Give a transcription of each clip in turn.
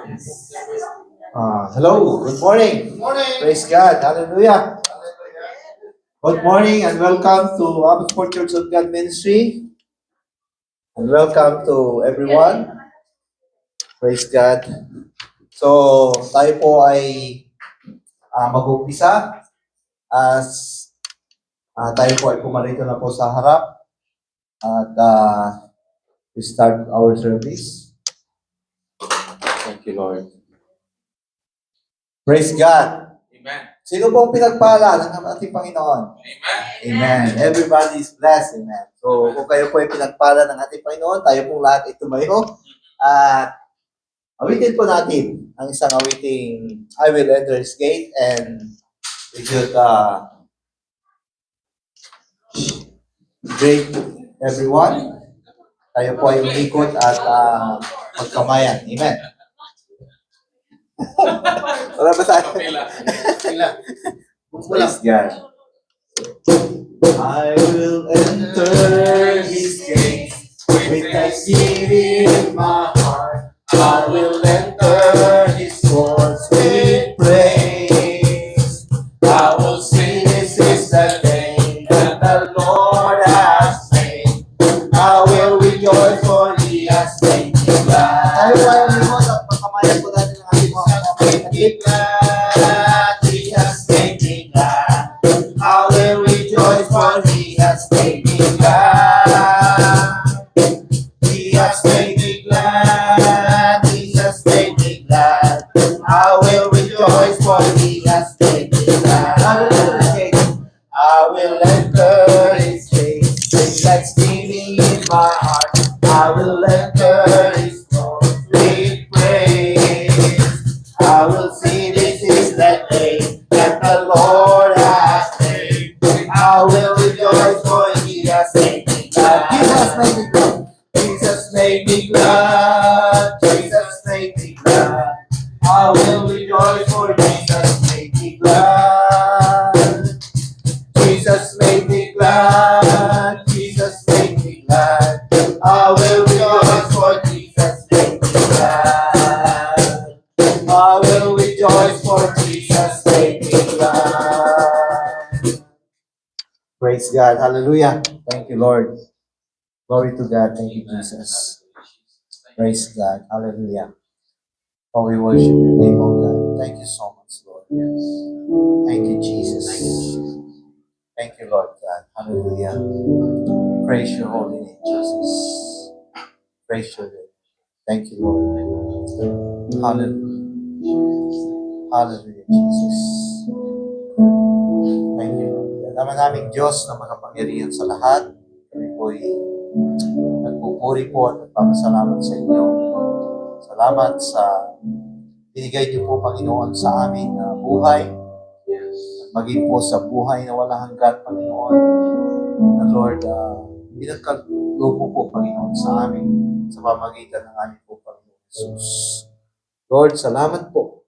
Hello, good morning. Good morning. Praise God, hallelujah. Good morning and welcome to Abbotsford Church of God Ministry. And welcome to everyone. Praise God. So, tayo po ay mag-umpisa as tayo po ay pumarito na po sa harap at we start our service. Thank you, Lord. Praise God. Amen. Sino po ang pinagpala ng ating Panginoon? Amen. Amen. Everybody is blessed. Amen. So, kung kayo po ay pinagpala ng ating Panginoon, tayo pong lahat ay tumayo. At awitin po natin ang isang awiting, I will enter his gate, and we should greet everyone. Tayo po ay umikot at magkamayan. Amen. Wala ba tayo? Praise God. I will enter his gates with thanksgiving in my heart. I will enter his courts with praise. I will sing, this is the day that the Lord has made. I will rejoice for he has made me glad. Tayo po ay umikot at pagkamayan po natin ang ating mga glad, he has made me glad. I will rejoice for he has made me glad. He has made me glad. He has made me glad. I will rejoice for he has made me glad. I will enter his gates with thanksgiving in my heart. I will enter his courts with praise. I will see, this is the day that the Lord has made. I will rejoice for he has made me glad. Jesus made me glad. Jesus made me glad. I will rejoice for Jesus made me glad. Jesus made me glad. Jesus made me glad. I will rejoice for Jesus made me glad. I will rejoice for Jesus made me glad. Praise God. Hallelujah. Thank you, Lord. Glory to God. Thank you, Jesus. Praise God. Hallelujah. Oh, we worship your name, oh God. Thank you so much, Lord. Thank you, Jesus. Thank you, Lord God. Hallelujah. Praise your holy name, Jesus. Praise your name. Thank you, Lord. Hallelujah. Hallelujah, Jesus. Thank you, Lord. Naman naming Diyos na makapangyarihan sa lahat. Kami po'y nagpupuri po at nagpapasalamat sa inyo. Salamat sa binigay niyo po, Panginoon, sa amin na buhay. At maging po sa buhay na walang hanggan, Panginoon. Na Lord, pinagkalupo po, Panginoon, sa amin sa pamagitan ng aming po, Panginoon Jesus. Lord, salamat po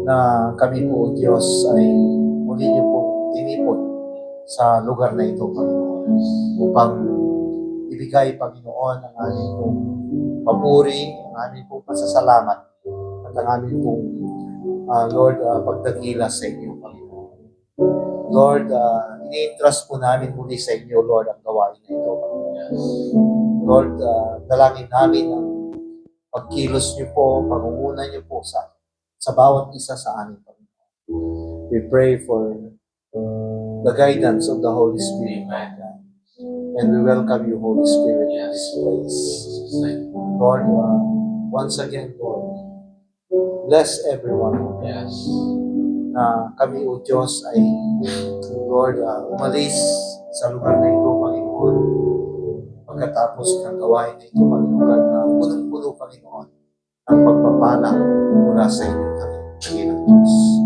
na kami po, Diyos, ay muli niyo po tinipon sa lugar na ito, Panginoon, upang ibigay, Panginoon, ang aming pong papuri, ang aming pong pasasalamat, at ang aming pong, Lord, pagdakila sa inyo, Panginoon. Lord, ini-entrust po namin muli sa inyo, Lord, ang gawain na ito, Panginoon. Lord, dalangin namin ang pagkilos niyo po, pangunguna niyo po sa bawat isa sa amin, Panginoon. We pray for the guidance of the Holy Spirit, my God. And we welcome you, Holy Spirit, in this place. Lord, once again, Lord, bless everyone. Yes. Na kami, O Diyos, ay, Lord, umalis sa lugar na ito, Panginoon. Pagkatapos ng gawain na ito, Panginoon, na punong-puno, Panginoon, ang pagpapala mula sa inyo, Panginoon Diyos.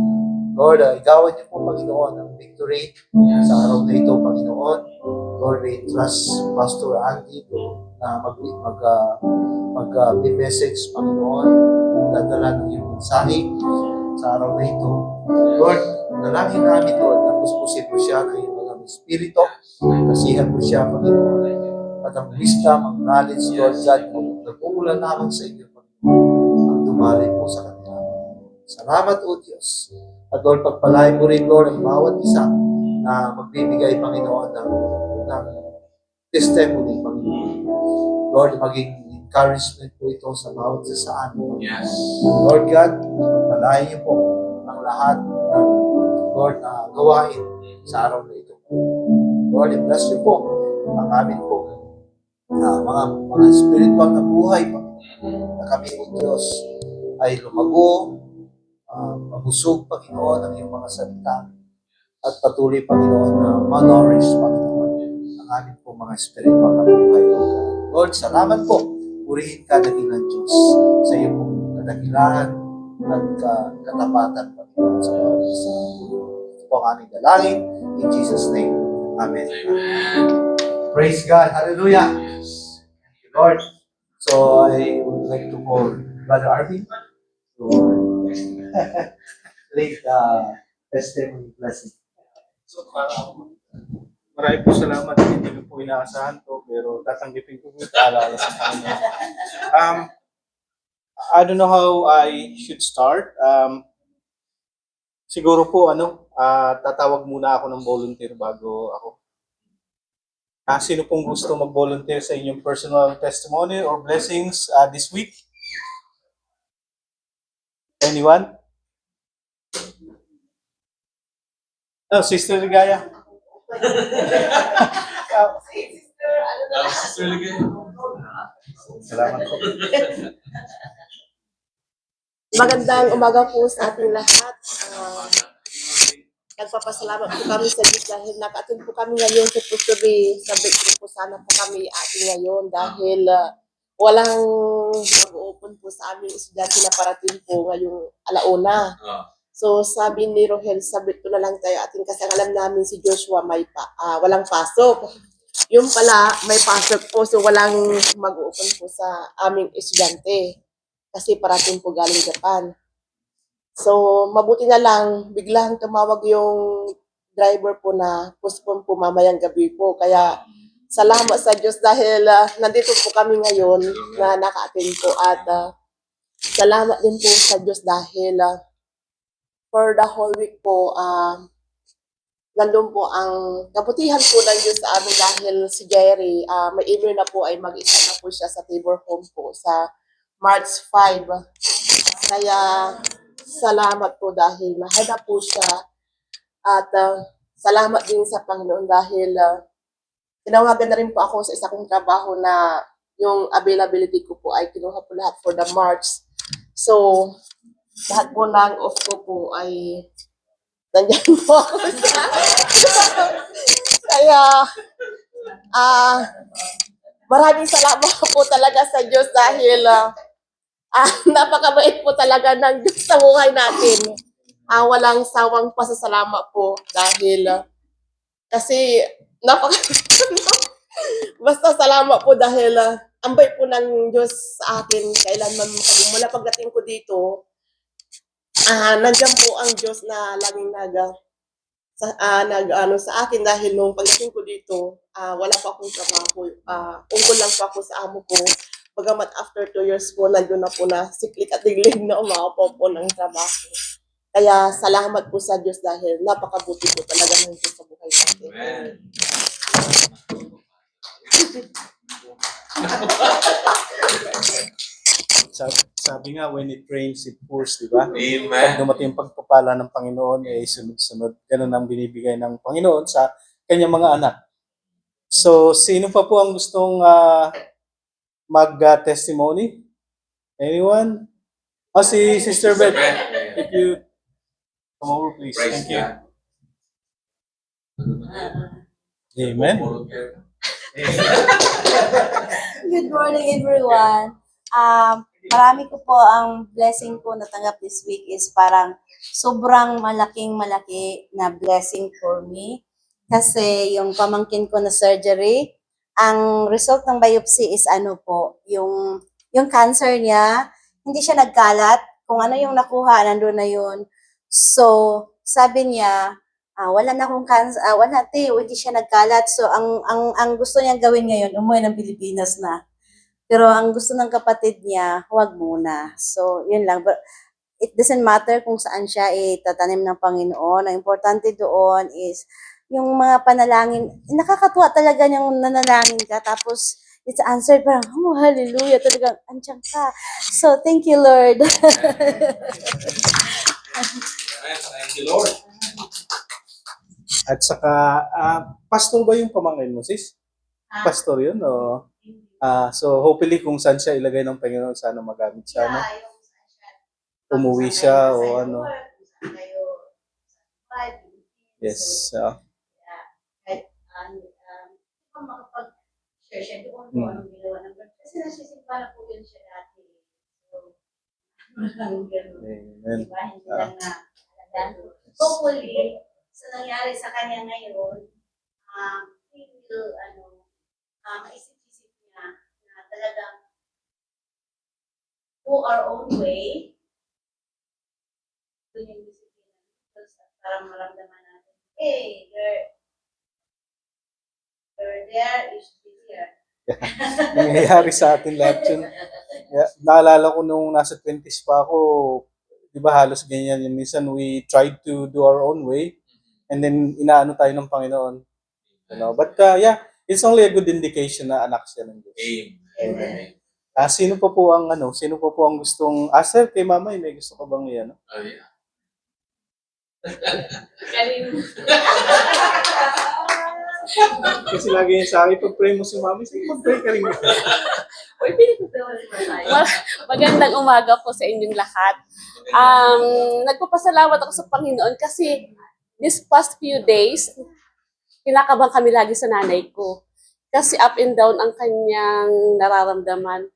Lord, igawan niyo po, Panginoon, ang victory sa araw na ito, Panginoon. Lord, we trust Pastor Andy na mag-message, Panginoon, dadala ng iyong mensahe sa araw na ito. Lord, dalangin namin, Lord, na puspusin mo siya ng iyong mga Espiritu, kasihan mo siya, Panginoon, at ang wisdom, ang knowledge, Lord God, nag-uulan naman sa inyo, Panginoon, ang dumali po sa Salamat, O Diyos. At Lord, pagpalain mo rin, Lord, ang bawat isa na magbibigay, Panginoon, ng testimony, Panginoon. Lord, maging encouragement po ito sa bawat isa sa amin. Yes. Lord God, pagpalain niyo po ang lahat ng Lord na gawain sa araw na ito. Lord, bless niyo po ang amin po mga spiritual na buhay, Panginoon, na kami po, Diyos, ay lumago, mabusog, Panginoon, ang iyong mga salita, at patuloy, Panginoon, na ma-nourish, Panginoon, ang aming po mga spiritual na buhay. Lord, salamat po. Purihin ka, dakilang Diyos, sa iyo po kadakilaan at katapatan, Panginoon, sa bawat isa. Ito po ang aming dalangin. In Jesus' name, Amen. Praise God. Hallelujah. Yes. Thank you, Lord. So, I would like to call Brother Arvin to lead the testimony blessing. So, marami po salamat. Hindi ko po inaasahan to, pero tatanggipin ko po paalala sa kanya. I don't know how I should start. Siguro po, tatawag muna ako ng volunteer bago ako. Sino pong gusto mag-volunteer sa inyong personal testimony or blessings this week? Anyone? Oh, Sister Ligaya. Sister Ligay. Salamat po. Magandang umaga po sa ating lahat. Nagpapasalamat po kami sa Diyos dahil naka-attend po kami ngayon sa Pusubi. Sa breakthrough po sana po kami ating ngayon dahil walang mag-open po sa aming estudyante na parating po ngayong alauna. So sabi ni Rohel, sabit ko na lang tayo ating kasi alam namin si Joshua walang pasok. Yung pala may pasok po so walang mag-open po sa aming estudyante kasi parating po galing Japan. So, mabuti na lang, biglang tumawag yung driver po na postpone po mamayang gabi po. Kaya, salamat sa Diyos dahil nandito po kami ngayon na naka-attend po. At salamat din po sa Diyos dahil for the whole week po, nandun po ang kabutihan po ng Diyos sa amin dahil si Jerry, may email na po ay mag-isa na po siya sa Tabor Home po sa March 5. Kaya, salamat po dahil mahal po siya at salamat din sa Panginoon dahil tinawagan na rin po ako sa isa kong trabaho na yung availability ko po ay kinuha po lahat for the March. So, lahat po ng off ko po ay nandiyan po ako sa kaya maraming salamat po talaga sa Diyos dahil napakabait po talaga ng Diyos sa buhay natin. Walang sawang pasasalamat po dahil kasi basta salamat po dahil ang bait po ng Diyos sa akin kailanman mula pagdating ko dito, nandiyan po ang Diyos na laging sa akin dahil nung pagdating ko dito, wala pa akong trabaho. Ungkol lang po ako sa amo ko. Bagamat after 2 years po, nandun na po na siklik at diglig na umakapo po ng trabaho. Kaya salamat po sa Diyos dahil napakabuti po talaga ng Diyos sa buhay natin. Amen. Sabi nga, when it rains, it pours, di ba? Pag Amen. dumating yung pagpapala ng Panginoon, sunod-sunod. Ganun ang binibigay ng Panginoon sa kanyang mga anak. So, sino pa po ang gustong mag-testimony? Anyone? Si Sister Beth. If you come over, please. Praise Thank you. God. Amen. Good morning, everyone. Marami ko po ang blessing ko natanggap this week is parang sobrang malaki na blessing for me. Kasi yung pamangkin ko na surgery, ang result ng biopsy is yung cancer niya, hindi siya nagkalat. Kung ano yung nakuha, nandun na yun. So, sabi niya, wala na akong cancer, hindi siya nagkalat. So, ang gusto niyang gawin ngayon, umuwi ng Pilipinas na. Pero ang gusto ng kapatid niya, huwag muna. So, yun lang. But it doesn't matter kung saan siya itatanim ng Panginoon. Ang importante doon is yung mga panalangin, nakakatuwa talaga yung nanalangin ka, tapos it's answered, parang, oh, hallelujah, talagang andiyan ka. So, thank you, Lord. Thank you, Lord. At saka, pastor ba yung pamangkin mo, sis? Pastor yun, o? So, hopefully, kung saan siya ilagay ng Panginoon, sana magamit siya, no? Umuwi siya, o ano. Yes. Kahit makapag-share siya doon kung anong ginawa ng Lord. Kasi nasisimba na po yun siya dati. So, ganun. Amen. Diba? Hindi lang na alagaan. Hopefully, sa nangyari sa kanya ngayon, he will, maisip-isip niya na talagang go our own way. Doon yung disiplina. Parang maramdaman natin, hey, you're there, you should be here. Nangyayari sa atin lahat yun. Naalala ko nung nasa 20s pa ako, di ba halos ganyan yun. Minsan we tried to do our own way and then inaano tayo ng Panginoon. You know? But it's only a good indication na anak siya ng Diyos. Amen. Sino pa po ang gustong, sir, kay Mama, may gusto ka bang yan? Oh, yeah. Kasi lagi yun sa akin, pag-pray mo si Mami, sige, mag-pray ka rin. Magandang umaga po sa inyong lahat. Nagpapasalamat ako sa Panginoon kasi this past few days, kinakabahan kami lagi sa nanay ko. Kasi up and down ang kanyang nararamdaman.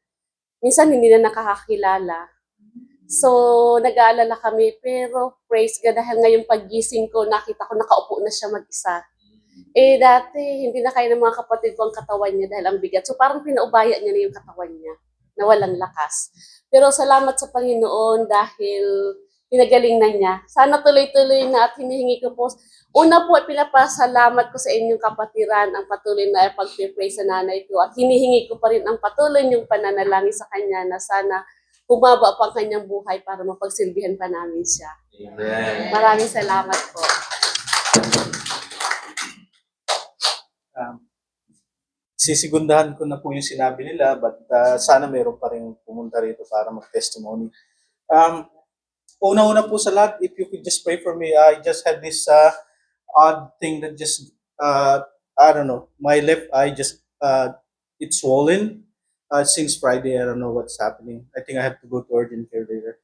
Minsan hindi na nakakakilala. So, nag-aalala kami, pero praise God, dahil ngayong paggising ko, nakita ko nakaupo na siya mag-isa. Dati, hindi na kaya ng mga kapatid ko ang katawan niya dahil ang bigat. So, parang pinaubaya niya na yung katawan niya, na walang lakas. Pero salamat sa Panginoon dahil pinagaling na niya. Sana tuloy-tuloy na at hinihingi ko po. Una po, pinapasalamat ko sa inyong kapatiran ang patuloy na pag-pray sa nanay ko. At hinihingi ko pa rin ang patuloy niyong pananalangin sa kanya na sana humaba pa ang kanyang buhay para mapagsilbihan pa namin siya. Amen. Maraming salamat po. Sisigundahan ko na po yung sinabi nila, but sana meron pa rin pumunta rito para mag-testimony. Una-una po sa lahat, if you could just pray for me. I just had this odd thing that just, I don't know, my left eye just, it's swollen. Since Friday, I don't know what's happening. I think I have to go to urgent care later.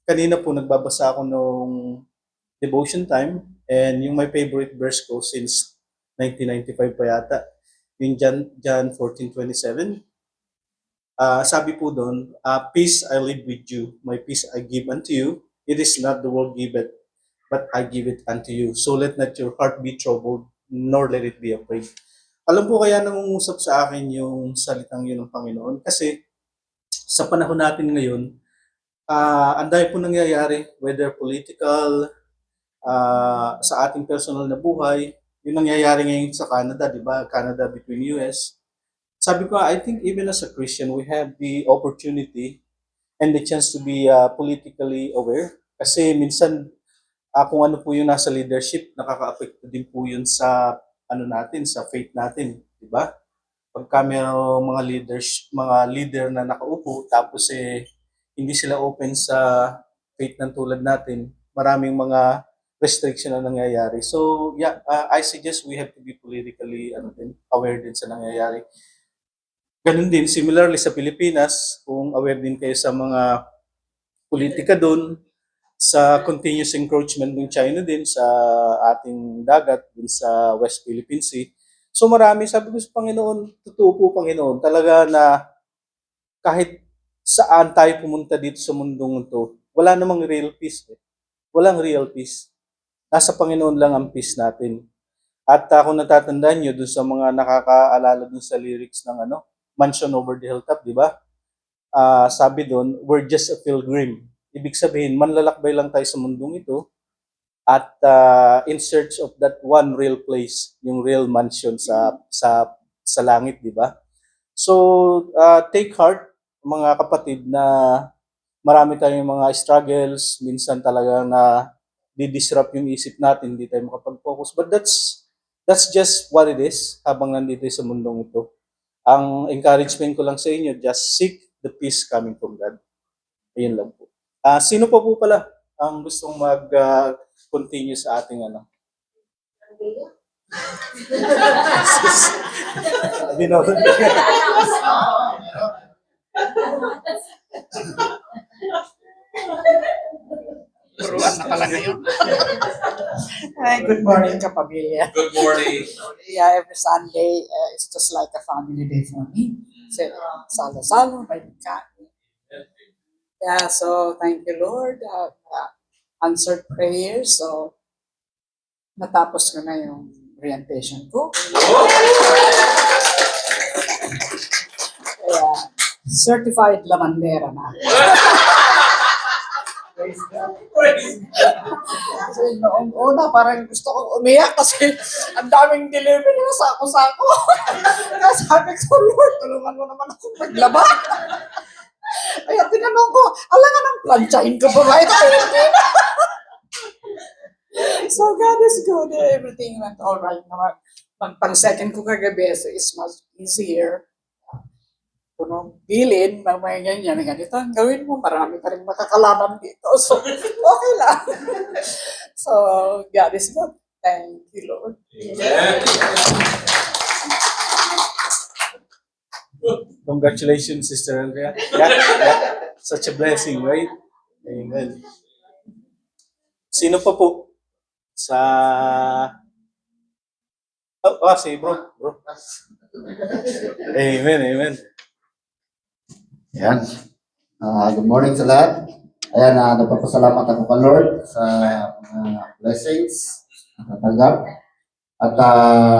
Kanina po nagbabasa ako nung devotion time, and yung my favorite verse ko since 1995 pa yata, yung John 14:27. Sabi po doon, peace I leave with you, my peace I give unto you. It is not the world giveth, but I give it unto you. So let not your heart be troubled, nor let it be afraid. Alam po kaya nangungusap sa akin yung salitang yun ng Panginoon kasi sa panahon natin ngayon, ang dami po nangyayari, whether political, sa ating personal na buhay, yung nangyayari ngayon sa Canada, di ba? Canada between US. Sabi ko, I think even as a Christian, we have the opportunity and the chance to be politically aware. Kasi minsan, kung ano po yung nasa leadership, nakaka-apekto din po yun sa natin, sa faith natin, di ba? Pagka mayroong mga leader na nakaupo, tapos hindi sila open sa faith ng tulad natin, maraming mga restriction na nangyayari. So, I suggest we have to be politically aware din sa nangyayari. Ganun din, similarly sa Pilipinas, kung aware din kayo sa mga politika doon, sa continuous encroachment ng China din sa ating dagat, din sa West Philippine Sea. So marami, sabi ko sa Panginoon, totoo po Panginoon, talaga na kahit saan tayo pumunta dito sa mundong ito, wala namang real peace. Walang real peace. Nasa Panginoon lang ang peace natin. At kung natatandaan nyo, dun sa mga nakakaalala dun sa lyrics ng Mansion Over the Hilltop, di ba? Sabi doon, we're just a pilgrim. Ibig sabihin, manlalakbay lang tayo sa mundong ito at in search of that one real place, yung real mansion sa langit, di ba? So, take heart, mga kapatid, na marami tayong mga struggles, minsan talaga na di-disrupt yung isip natin, hindi tayo makapag-focus. But that's just what it is habang nandito sa mundong ito. Ang encouragement ko lang sa inyo, just seek the peace coming from God. Ayun lang po. Sino pa po pala ang gustong mag-continue sa ating ano? Hindi na. Turuan na pala ngayon. Hi, good morning, kapamilya. Good morning. Yeah, every Sunday, it's just like a family day for me. So, salo-salo, may kain. Yeah, so thank you, Lord. Answered prayers. So, natapos ko na yung orientation ko. Kaya, certified lamandera na. Kasi noong una, parang gusto kong umiyak kasi ang daming delivery na sako-sako. Kaya sabi ko, Lord, tulungan mo naman ako maglaba. Kaya tinanong ko, alangan ang planchain ko ba ba ito? So God is good. Everything went all right naman. Pang-second ko kagabi, so it's much easier. Kung bilin, may ganyan, ganito ang gawin mo, marami pa rin makakalaman dito. So, okay lang. So, God is good. Thank you, Lord. Congratulations, Sister Andrea. Yeah. Such a blessing, right? Amen. Sino pa po? Si bro. Amen. Ayan. Good morning sa lahat. Ayan, nagpapasalamat ako kay Lord sa blessings na natanggap. At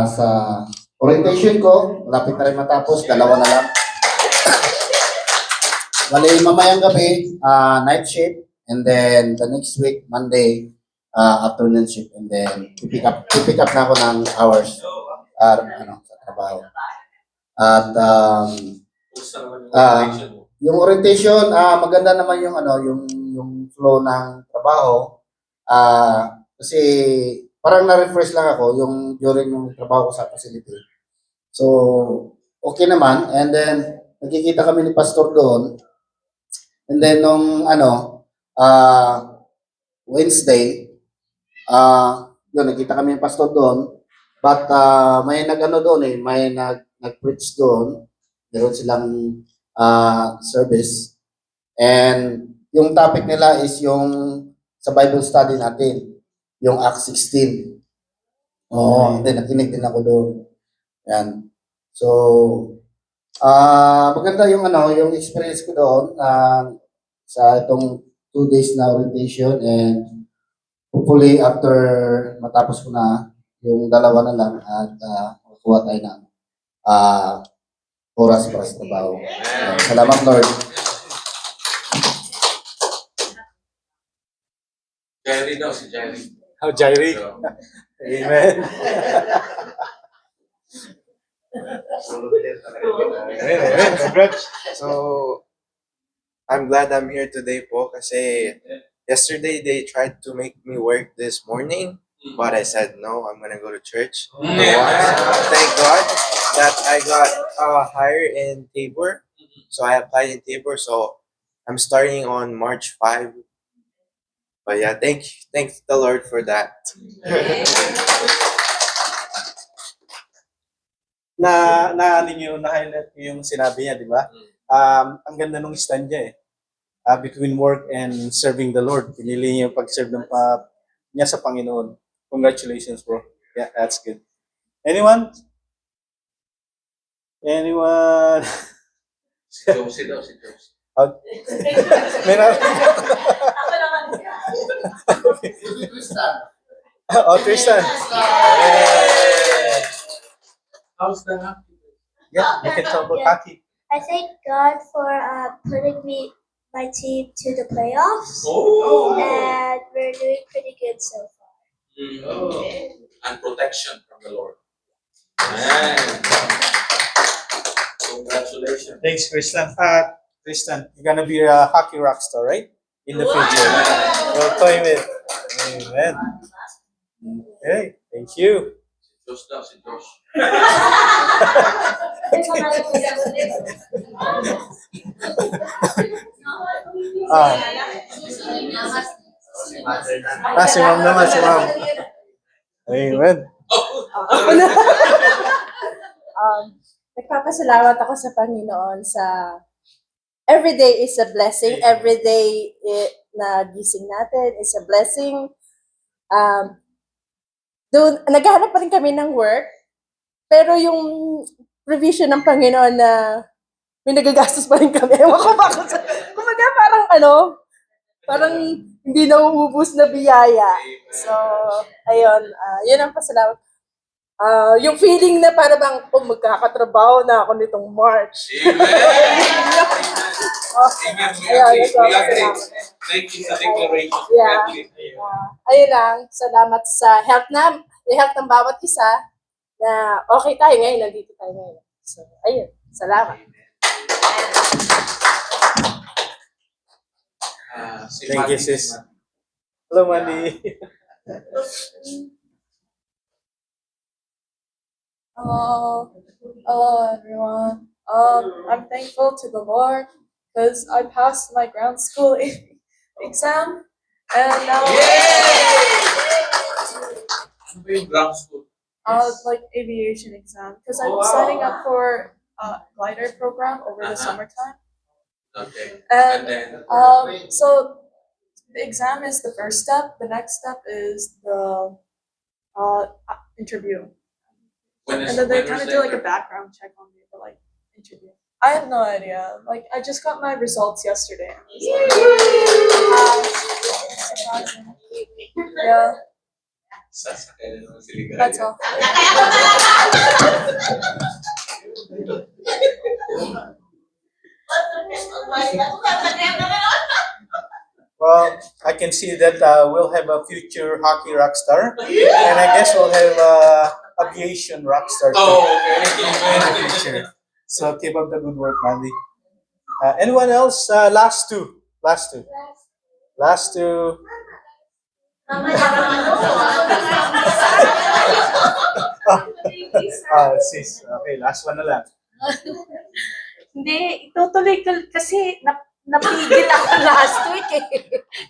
sa orientation ko, malapit na rin matapos, 2 na lang. Bali, mamayang gabi, night shift, and then the next week, Monday, afternoon shift, and then pick up na ako ng hours sa trabaho. At yung orientation, maganda naman yung flow ng trabaho. Kasi parang na-refresh lang ako yung during yung trabaho ko sa facility. So, okay naman. And then, nagkikita kami ni Pastor doon. And then, nung Wednesday, yun, nagkita kami ni Pastor doon. But, may may nag-preach doon. Meron silang service. And yung topic nila is yung sa Bible study natin, yung Acts 16. And then nakinig din ako doon. Yan. So, maganda yung yung experience ko doon sa itong 2 days na orientation, and hopefully after matapos ko na yung 2 na lang at makuha tayo ng oras para sa trabaho. Salamat, Lord. Jerry daw, si Jerry. Jairi. Amen. Amen. Congrats. So, I'm glad I'm here today po kasi yesterday they tried to make me work this morning, but I said no, I'm gonna go to church. Thank God that I got hired in Tabor. So I applied in Tabor, so I'm starting on March 5. But yeah, thank the Lord for that. Na-highlight yung sinabi niya, di ba? Ang ganda nung stand niya between work and serving the Lord. Pinili niya yung pag-serve niya sa Panginoon. Congratulations, bro. Yeah, that's good. Anyone? Si Josie daw, si Josie. May na- Tristan. How's the happy? Yeah, you can talk about hockey. I thank God for putting my team to the playoffs, Oh! and we're doing pretty good so far. And protection from the Lord. Amen. Congratulations. Thanks, Tristan. Kristen, you're gonna be a hockey rock star, right? In the future. We'll claim it. Amen. Okay, thank you. Josh daw, si Josh. Ah, si ma'am naman, si ma'am. Amen. Nagpapasalamat ako sa Panginoon sa everyday is a blessing. Everyday na gising natin is a blessing. Doon, naghahanap pa rin kami ng work, pero yung provision ng Panginoon na may nagagastos pa rin kami. Ewan ko bakit. Kumaga parang hindi nauubos na biyaya. So, ayun, yun ang pasalamat. Yung feeling na para bang, magkakatrabaho na ako nitong March. Amen. We Ayun, agree. so, We agree. salamat. Thank you sa declaration. Yeah. We agree. Ayun lang, salamat sa health ng bawat isa na okay tayo ngayon, nandito tayo ngayon. So, ayun, salamat. Si Thank you, Mandy sis. naman. Hello, Mandy. Hello everyone. I'm thankful to the Lord because I passed my ground school exam and now Ano ba yung ground school? like aviation exam because I'm signing up for a glider program over the summertime. Okay. And then, so the exam is the first step. The next step is the interview. when is, And then they when kind was of do like the- a background check on me, but like interview. I have no idea. Like I just got my results yesterday. Surprising. Yeah, Sasakay na naman si Ligaya. that's all. Well, I can see that we'll have a future hockey rock star, and I guess we'll have aviation rock star too Oh, in the okay. future. So keep up the good work, Mandy. Anyone else? Last two. Sis. Okay, last one na lang. Hindi, itutuloy ko kasi napigil ako last week eh.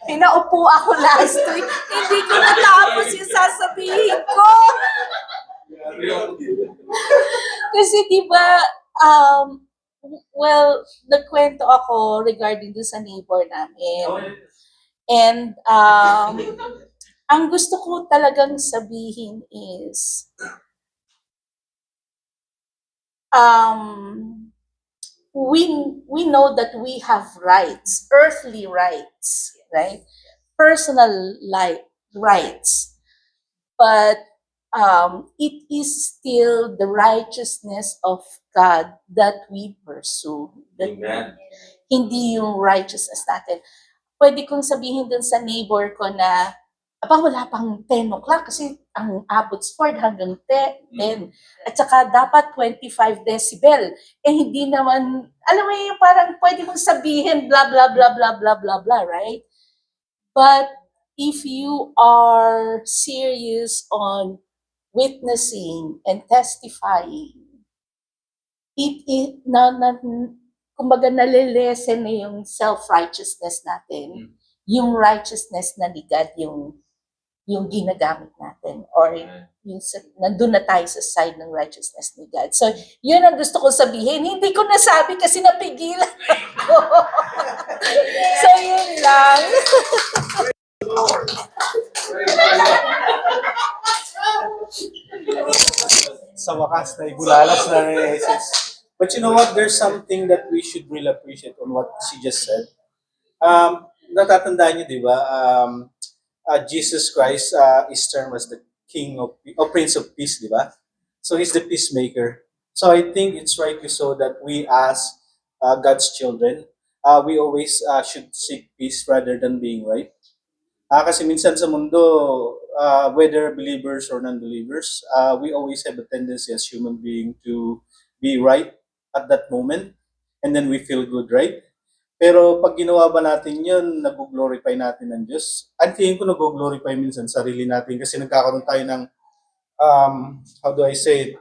Pinaupo ako last week. Hindi ko natapos yung sasabihin ko. Kasi diba, well, nagkwento ako regarding dun sa neighbor namin. And ang gusto ko talagang sabihin is, we know that we have rights, earthly rights, right? Personal rights. But it is still the righteousness of God that we pursue. Amen. Hindi yung righteousness natin. Pwede kong sabihin dun sa neighbor ko na, wala pang 10 o'clock kasi ang abbotsford hanggang 10. At saka dapat 25 decibel. Hindi naman, alam mo yung parang pwede mong sabihin blah, blah, blah, blah, blah, blah, blah, right? But if you are serious on witnessing and testifying, kumbaga nalilesen na yung self-righteousness natin. Yung righteousness na ni God, yung ginagamit natin. Or nandun na tayo sa side ng righteousness ni God. So, yun ang gusto ko sabihin. Hindi ko nasabi kasi napigilan ako. So, yun lang. Sa wakas na ibulalas na rin ni sis. But you know what? There's something that we should really appreciate on what she just said. Natatandaan niyo, di ba? Jesus Christ is termed as the King of or Prince of Peace, di ba? So he's the peacemaker. So I think it's rightly so that we as God's children, we always should seek peace rather than being right. Kasi minsan sa mundo, whether believers or non-believers, we always have a tendency as human being to be right at that moment, and then we feel good, right? Pero pag ginawa ba natin yun, nag-glorify natin ng Diyos? Ang tingin ko nag-glorify minsan sarili natin kasi nagkakaroon tayo ng, how do I say it?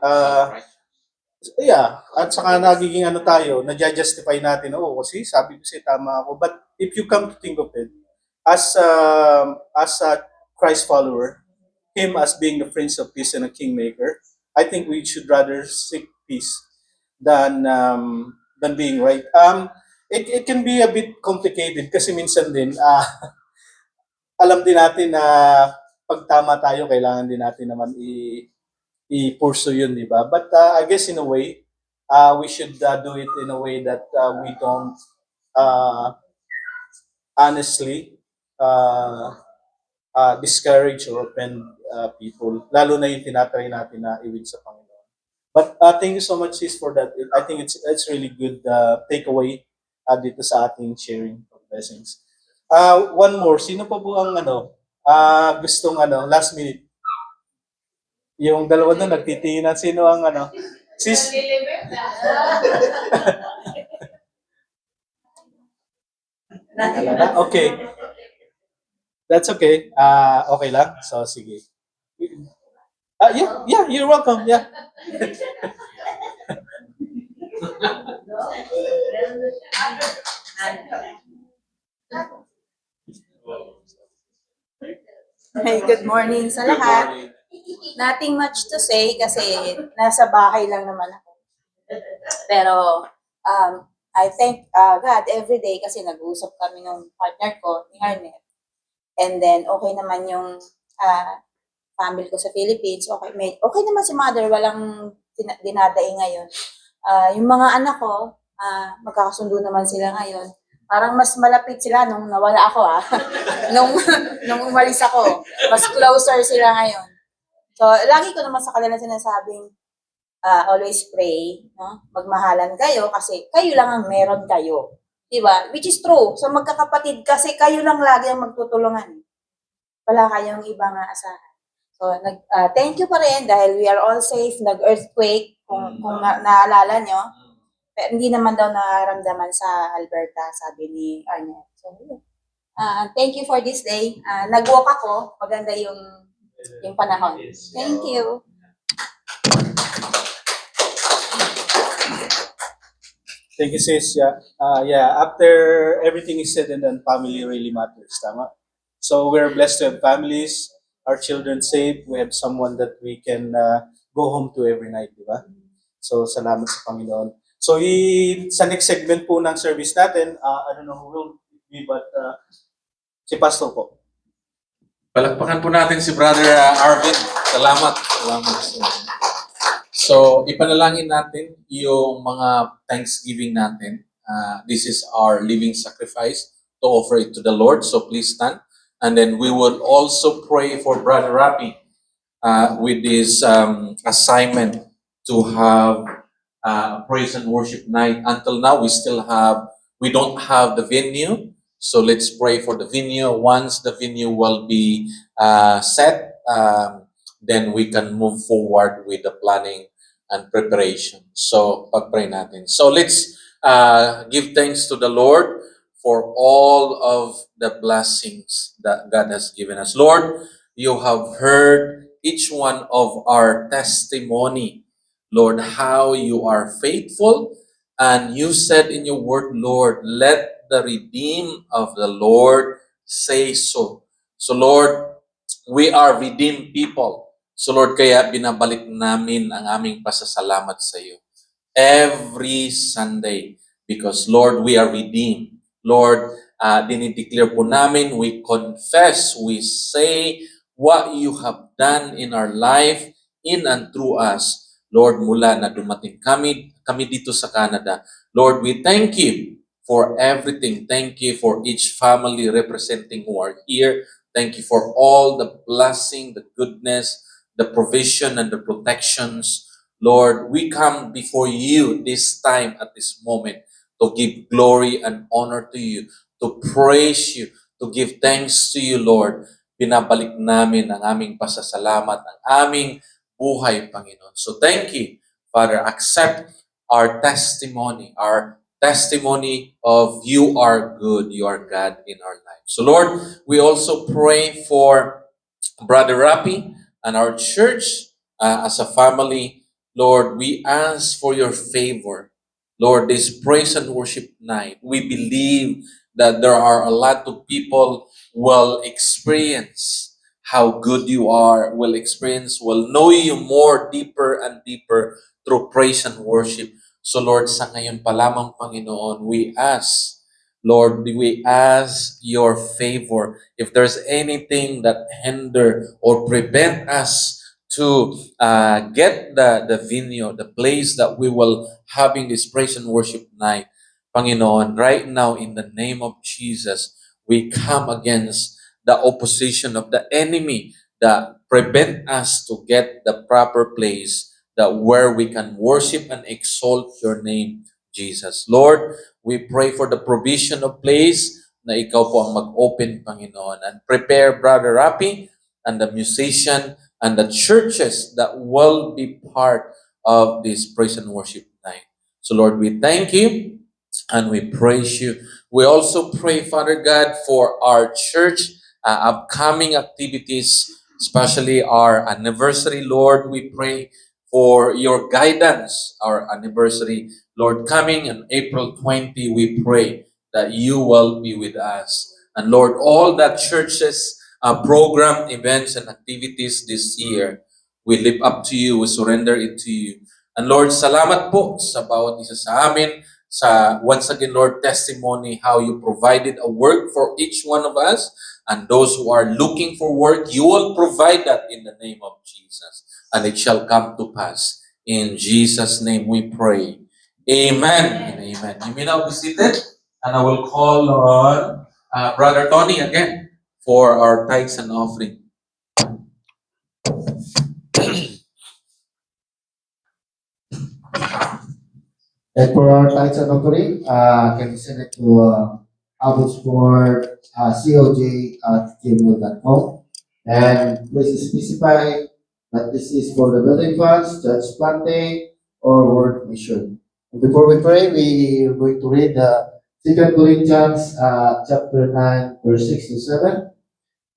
Yeah, at saka nagiging ano tayo, na-justify natin, oh, kasi sabi ko kasi tama ako. But if you come to think of it, as a Christ follower, him as being the Prince of Peace and a Kingmaker, I think we should rather seek peace than being right. It can be a bit complicated kasi minsan din, alam din natin na pag tama tayo, kailangan din natin naman i-pursue yun, di ba? But I guess in a way, we should do it in a way that we don't honestly discourage or offend people, lalo na yung tinatry natin na iwin sa Panginoon. But thank you so much, sis, for that. I think it's really good takeaway dito sa ating sharing of blessings. One more, sino pa po ang gustong last minute? Yung dalawa na nagtitingnan, sino ang sis? Wala na? Okay. That's okay. Okay lang. So, sige. Yeah, you're welcome. Yeah. Hey, good morning sa lahat. Nothing much to say kasi nasa bahay lang naman ako. Pero I thank God every day kasi nag-uusap kami ng partner ko, ni Harnet. And then okay naman yung family ko sa Philippines. Okay naman si mother, walang dinadaing ngayon. Yung mga anak ko, magkakasundo naman sila ngayon. Parang mas malapit sila nung nawala ako nung umalis ako. Mas closer sila ngayon. So, lagi ko naman sa kanila sinasabing, always pray, no? Magmahalan kayo kasi kayo lang ang meron kayo. Diba? Which is true. So, magkakapatid kasi kayo lang lagi ang magtutulungan. Wala kayong ibang asahan. So, thank you pa rin dahil we are all safe. Nag-earthquake, kung naalala nyo. Pero hindi naman daw nararamdaman sa Alberta, sabi ni Arnett. So, thank you for this day. Nag-walk ako. Maganda yung panahon. Thank you. Thank you, sis. Yeah, after everything is said and done, family really matters. Tama? So we're blessed to have families, our children safe. We have someone that we can go home to every night, di ba? So salamat sa Panginoon. So sa next segment po ng service natin, I don't know who will be, but si Pastor po. Palakpakan po natin si Brother Arvin. Salamat. Salamat. So, ipanalangin natin yung mga Thanksgiving natin. This is our living sacrifice to offer it to the Lord. So, please stand. And then we will also pray for Brother Rapi with this assignment to have praise and worship night. Until now, we don't have the venue. So let's pray for the venue. Once the venue will be set, then we can move forward with the planning and preparation. So, pag-pray natin. So let's give thanks to the Lord for all of the blessings that God has given us. Lord, you have heard each one of our testimony. Lord, how you are faithful. And you said in your word, Lord, let the redeemed of the Lord say so. So Lord, we are redeemed people. So Lord, kaya binabalik namin ang aming pasasalamat sa iyo every Sunday because Lord, we are redeemed. Lord, dinideclare po namin, we confess, we say what you have done in our life, in and through us. Lord, mula na dumating kami dito sa Canada. Lord, we thank you for everything. Thank you for each family representing who are here. Thank you for all the blessing, the goodness, the provision, and the protections. Lord, we come before you this time at this moment to give glory and honor to you, to praise you, to give thanks to you, Lord. Pinabalik namin ang aming pasasalamat, ang aming buhay, Panginoon. So thank you, Father. Accept our testimony, our testimony of you are good, you are God in our lives. So Lord, we also pray for Brother Rapi and our church as a family. Lord, we ask for your favor. Lord, this praise and worship night, we believe that there are a lot of people will experience how good you are, will know you more deeper and deeper through praise and worship. So Lord, sa ngayon pa lamang, Panginoon, we ask your favor. If there's anything that hinder or prevent us to get the venue, the place that we will having this praise and worship night, Panginoon, right now in the name of Jesus, we come against the opposition of the enemy that prevent us to get the proper place that where we can worship and exalt your name, Jesus. Lord, we pray for the provision of place na ikaw po ang mag-open, Panginoon, and prepare Brother Rapi and the musician and the churches that will be part of this praise and worship night. So Lord, we thank you and we praise you. We also pray, Father God, for our church upcoming activities, especially our anniversary, Lord. We pray for your guidance, our anniversary, Lord, coming on April 20, we pray that you will be with us. And Lord, all that churches, program, events, and activities this year, we lift up to you, we surrender it to you. And Lord, salamat po sa bawat isa sa amin, sa once again, Lord, testimony how you provided a work for each one of us. And those who are looking for work, you will provide that in the name of Jesus. And it shall come to pass. In Jesus' name we pray. Amen and amen. You may now be seated, and I will call on Brother Tony again for our tithes and offering. And for our tithes and offering, can you send it to Abbotsford COJ@gmail.com. And please specify that this is for the building funds, church planting, or work mission. And before we pray, we are going to read the 2 Corinthians chapter 9, verse 6 to 7.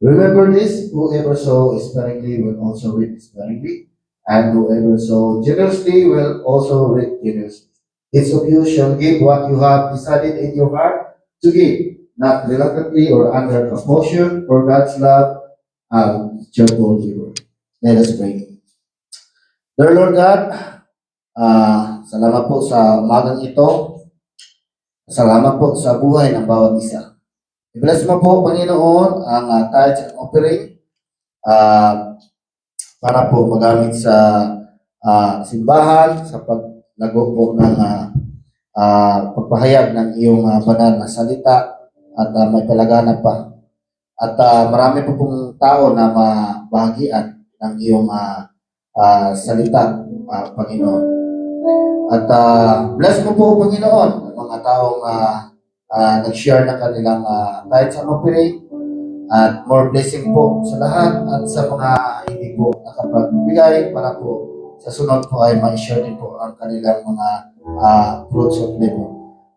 Remember this, whoever sows sparingly will also reap sparingly, and whoever sows generously will also reap generously. Each of you shall give what you have decided in your heart to give, not reluctantly or under compulsion, for God's love cheerful giver. Let us pray. Dear Lord God, salamat po sa umagang ito. Salamat po sa buhay ng bawat isa. I-bless mo po, Panginoon, ang tithes and offering para po magamit sa simbahan, sa paglago po ng pagpahayag ng iyong banal na salita at may palaganap pa. At marami po pong tao na mabahagian ng iyong salita, Panginoon. At bless mo po, Panginoon, ang mga taong nag-share ng kanilang tithes and offering, at more blessing po sa lahat at sa mga hindi po nakapagbigay para po sa sunod po ay ma-share din po ang kanilang mga fruits of labor.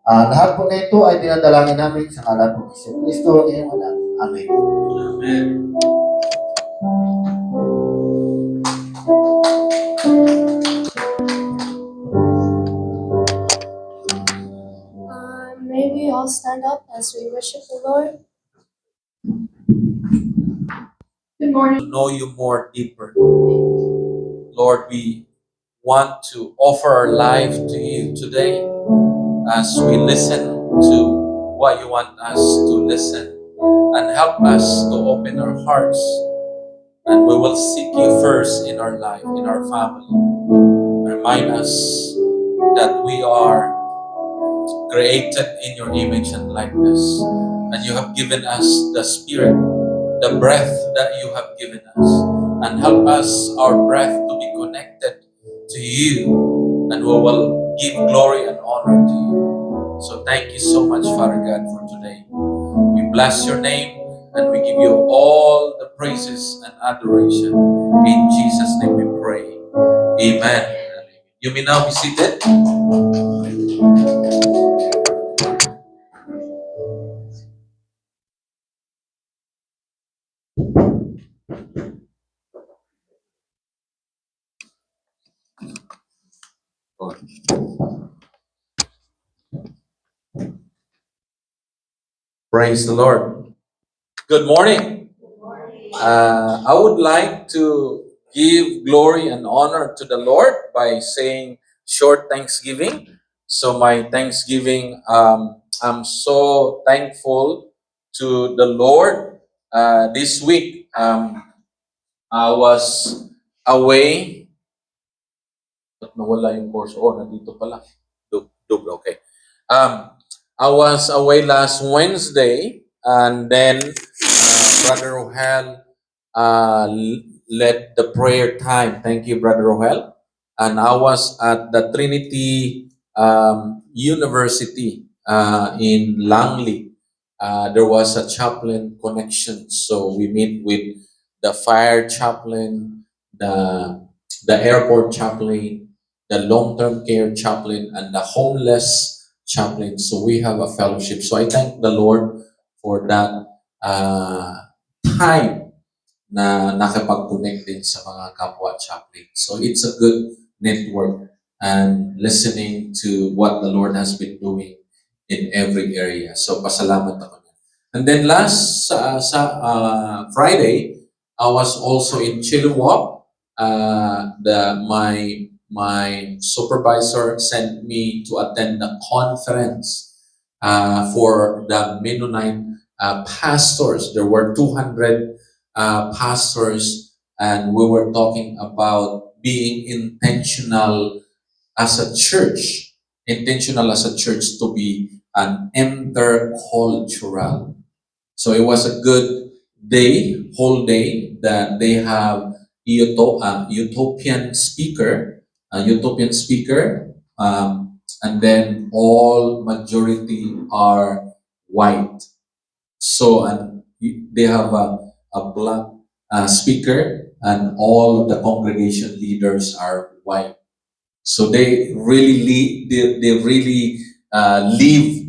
Lahat po na ito ay dinadalangin namin sa ngalan po ni Kristo, ang iyong anak. Amen. Amen. May we all stand up as we worship the Lord. Good morning. To know you more deeper. Lord, we want to offer our life to you today as we listen to what you want us to listen, and help us to open our hearts, and we will seek you first in our life, in our family. Remind us that we are created in your image and likeness, and you have given us the spirit, the breath that you have given us, and help us, our breath, to be connected to you, and we will give glory and honor to you. So thank you so much, Father God, for today. We bless your name, and we give you all the praises and adoration. In Jesus' name we pray. Amen. You may now be seated. Praise the Lord. Good morning. I would like to give glory and honor to the Lord by saying short thanksgiving. So my thanksgiving, I'm so thankful to the Lord. This week, I was away. Ba't nawala yung course? Oh, nandito pala. Okay. I was away last Wednesday, and then Brother Rohel led the prayer time. Thank you, Brother Rohel. And I was at the Trinity University in Langley. There was a chaplain connection, so we meet with the fire chaplain, the airport chaplain, the long-term care chaplain, and the homeless chaplain. So we have a fellowship. So I thank the Lord for that time na nakapag-connect din sa mga kapwa chaplain. So it's a good network and listening to what the Lord has been doing in every area. So pasalamat ako niya. And then last Friday, I was also in Chilliwack. My supervisor sent me to attend the conference for the Mennonite pastors. There were 200 pastors, and we were talking about being intentional as a church, to be an intercultural. So it was a good day, whole day, that they have Utopian speaker, and then all majority are white. So and they have a black speaker, and all of the congregation leaders are white. So they really live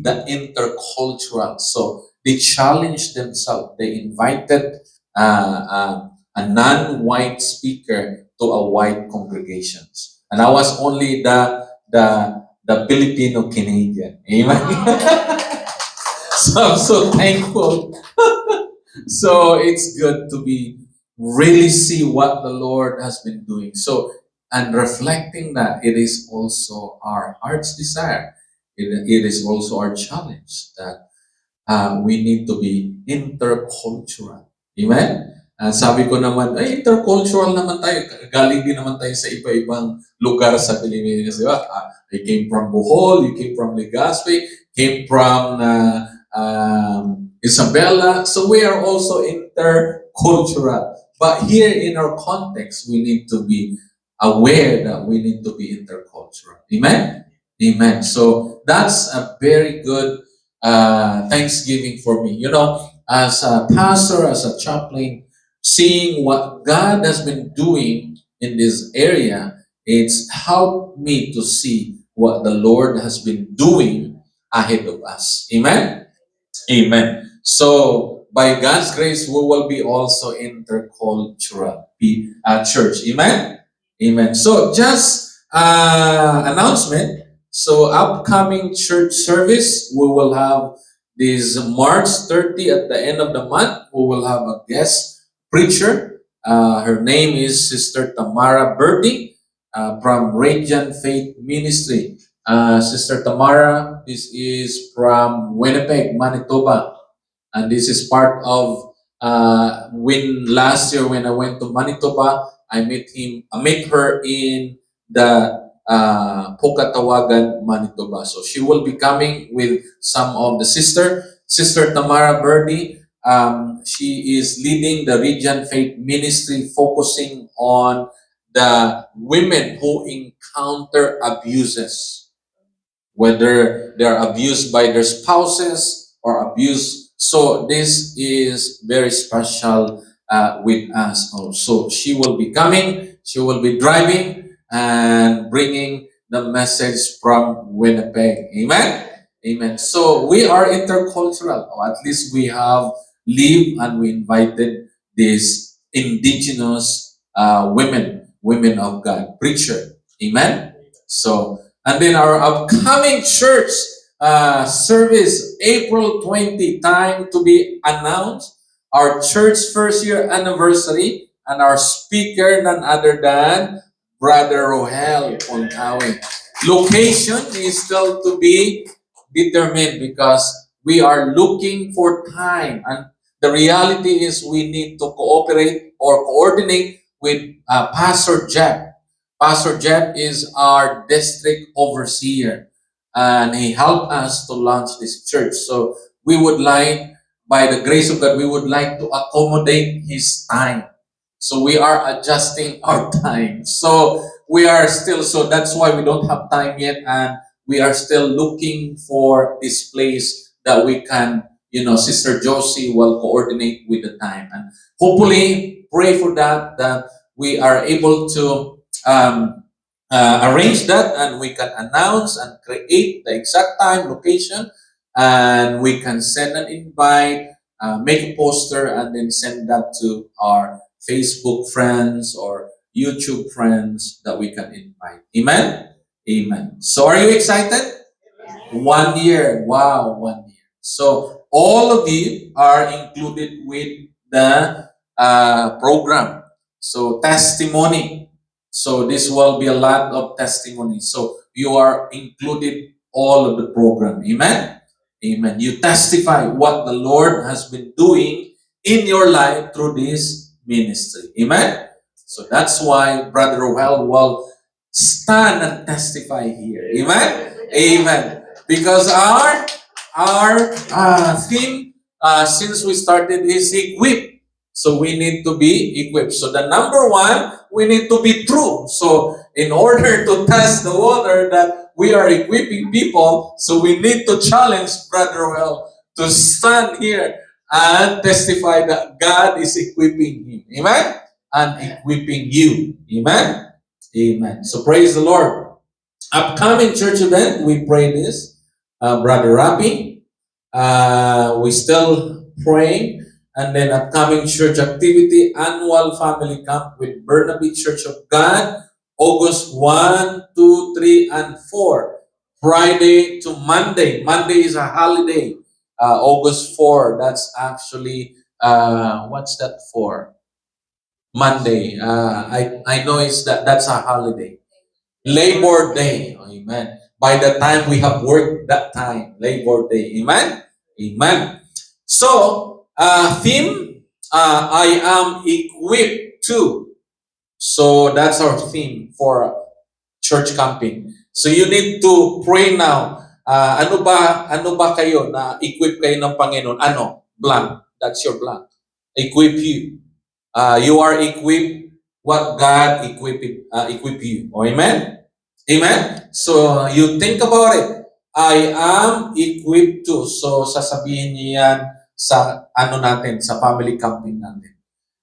the intercultural. So they challenged themselves. They invited a non-white speaker to a white congregations, and I was only the Filipino Canadian. Amen. So I'm so thankful. So it's good to be really see what the Lord has been doing. So and reflecting that it is also our heart's desire. It is also our challenge that we need to be intercultural. Amen? Sabi ko naman, ay, intercultural naman tayo. Galing din naman tayo sa iba-ibang lugar sa Pilipinas. Di ba? I came from Bohol, you came from Legazpi, came from Isabela. So we are also intercultural. But here in our context, we need to be aware that we need to be intercultural. Amen? Amen. So that's a very good Thanksgiving for me. You know, as a pastor, as a chaplain, seeing what God has been doing in this area, it's helped me to see what the Lord has been doing ahead of us. Amen? Amen. So, by God's grace, we will be also intercultural church. Amen? Amen. So, just announcement. So, upcoming church service, we will have this March 30 at the end of the month. We will have a guest preacher. Her name is Sister Tamara Birdie from Radiant Faith Ministry. Sister Tamara, this is from Winnipeg, Manitoba. And this is part of when last year when I went to Manitoba, I met her in the Pukatawagan, Manitoba. So she will be coming with some of the Sister Tamara Birdie. She is leading the Radiant Faith Ministry, focusing on the women who encounter abuses, whether they're abused by their spouses or abused. So this is very special with us also. She will be coming, she will be driving and bringing the message from Winnipeg. Amen? Amen. So we are intercultural, or at least we have lived and we invited these indigenous women of God, preacher. Amen? So, and then our upcoming church service, April 20, time to be announced. Our church first year anniversary, and our speaker, none other than Brother Rohel Poncawe. Location is still to be determined because we are looking for time, and the reality is we need to cooperate or coordinate with Pastor Jeff. Pastor Jeff is our district overseer, and he helped us to launch this church. So we would like, by the grace of God, we would like to accommodate his time. So we are adjusting our time. So we are still, so that's why we don't have time yet, and we are still looking for this place that we can, Sister Josie will coordinate with the time. And hopefully, pray for that we are able to arrange that, and we can announce and create the exact time, location, and we can send an invite, make a poster, and then send that to our Facebook friends or YouTube friends that we can invite. Amen? Amen. So are you excited? 1 year. Wow, 1 year. So all of you are included with the program. So testimony. So this will be a lot of testimony. So you are included all of the program. Amen? Amen. You testify what the Lord has been doing in your life through this ministry. Amen? So that's why Brother Roel will stand and testify here. Amen? Amen. Because our theme since we started is equip. So we need to be equipped. So the number one, we need to be true. So in order to test the water that we are equipping people, so we need to challenge Brother Well to stand here and testify that God is equipping him. Amen? And equipping you. Amen? Amen. So praise the Lord. Upcoming church event, we pray this. Brother Rapi, we still praying. And then upcoming church activity, annual family camp with Burnaby Church of God, August 1, 2, 3, and 4. Friday to Monday. Monday is a holiday. August 4, that's actually, what's that for? Monday. I know that's a holiday. Labor Day. Amen. By the time we have worked that time, Labor Day. Amen? Amen. So, theme, I am equipped to. So that's our theme for church camping. So you need to pray now. Ano ba kayo na equip kayo ng Panginoon? Ano? Blank. That's your blank. Equip you. You are equipped what God equip you. Oh, amen? Amen? So you think about it. I am equipped to. So sasabihin niyo yan sa natin, sa family camping natin.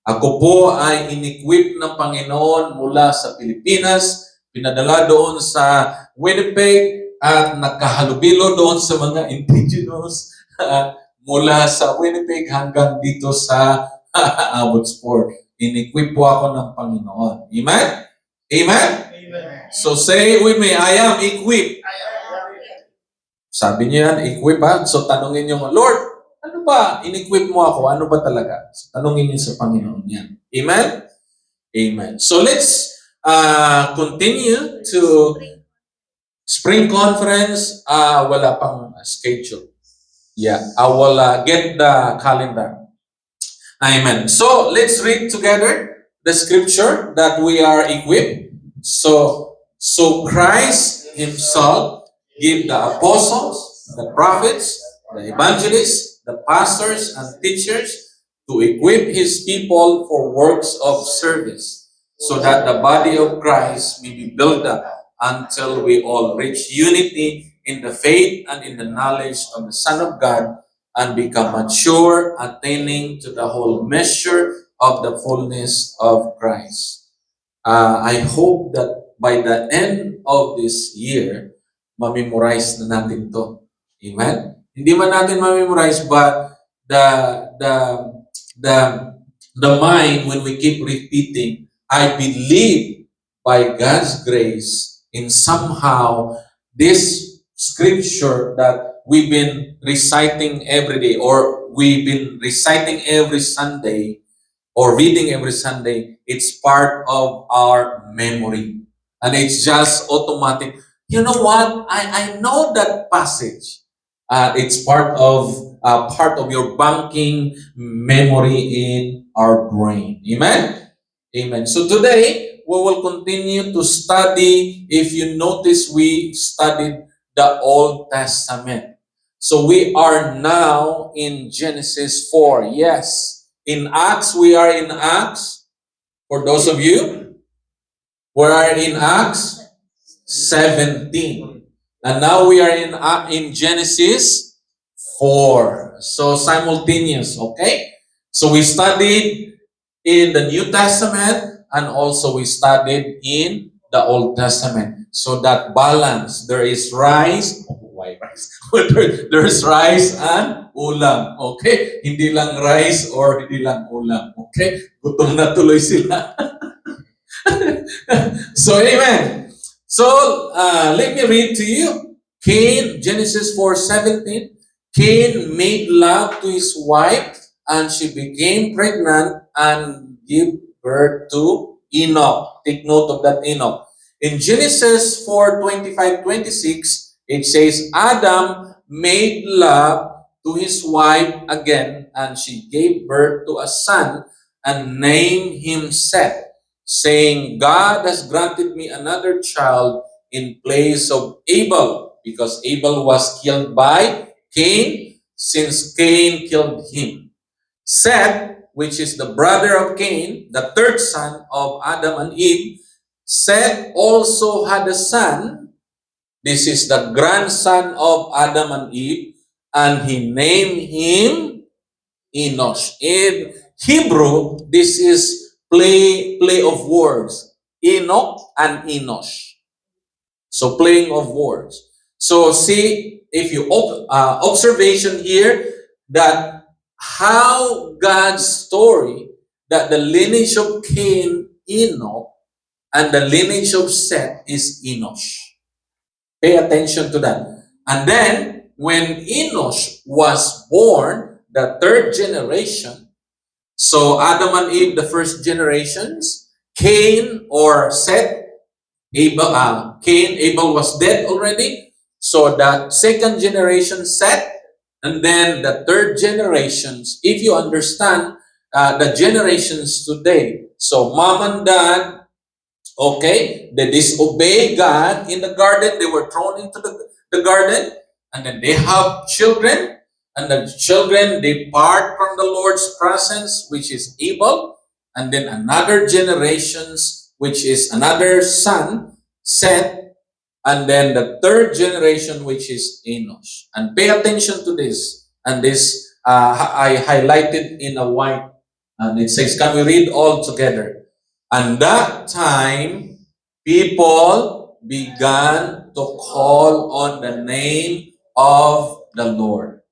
Ako po ay in-equip ng Panginoon mula sa Pilipinas, pinadala doon sa Winnipeg at nakahalubilo doon sa mga indigenous mula sa Winnipeg hanggang dito sa Abbotsford. In-equip po ako ng Panginoon. Amen? Amen? Amen. So say with me, I am equipped. Sabi niyo yan, equip ha? So tanungin niyo, Lord, ano ba? In-equip mo ako. Ano ba talaga? So, tanungin niyo sa Panginoon yan. Amen? Amen. So let's continue to Spring Conference. Wala pang schedule. Yeah, I will get the calendar. Amen. So let's read together the scripture that we are equipped. So Christ himself gave the apostles, the prophets, the evangelists, the pastors and teachers to equip his people for works of service, so that the body of Christ may be built up until we all reach unity in the faith and in the knowledge of the Son of God and become mature, attaining to the whole measure of the fullness of Christ. I hope that by the end of this year, ma-memorize na natin to. Amen? Hindi man natin ma-memorize, but the the mind when we keep repeating, I believe by God's grace in somehow this scripture that we've been reciting every day or we've been reciting every Sunday or reading every Sunday, it's part of our memory. And it's just automatic. You know what? I know that passage. It's part of your banking memory in our brain. Amen? Amen. So today, we will continue to study. If you notice, we studied the Old Testament. So we are now in Genesis 4. Yes. In Acts, we are in Acts. For those of you, we are in Acts 17. And now we are in Genesis 4. So simultaneous, okay? So we studied in the New Testament and also we studied in the Old Testament. So that balance, there is rice, oh, why rice? There's rice and ulam, okay? Hindi lang rice or hindi lang ulam, okay? Gutom na tuloy sila. So, amen. So, let me read to you. Cain, Genesis 4:17. Cain made love to his wife, and she became pregnant and gave birth to Enoch. Take note of that, Enoch. In Genesis 4:25-26, it says, Adam made love to his wife again, and she gave birth to a son and named him Seth, saying, God has granted me another child in place of Abel, because Abel was killed by Cain, since Cain killed him. Seth, which is the brother of Cain, the third son of Adam and Eve, Seth also had a son. This is the grandson of Adam and Eve, and he named him Enosh. In Hebrew, this is play of words. Enoch and Enosh. So playing of words. So see, if you observation here that how God's story that the lineage of Cain, Enoch, and the lineage of Seth is Enosh. Pay attention to that. And then when Enosh was born, the third generation, so Adam and Eve, the first generations, Cain or Seth, Abel was dead already. So the second generation, Seth, and then the third generations, if you understand the generations today, so mom and dad, okay, they disobey God in the garden, they were thrown into the garden, and then they have children, and the children depart from the Lord's presence, which is Abel, and then another generations, which is another son, Seth, and then the third generation, which is Enosh. And pay attention to this, and this I highlighted in a white, and it says, can we read all together? And that time, people began to call on the name of the Lord.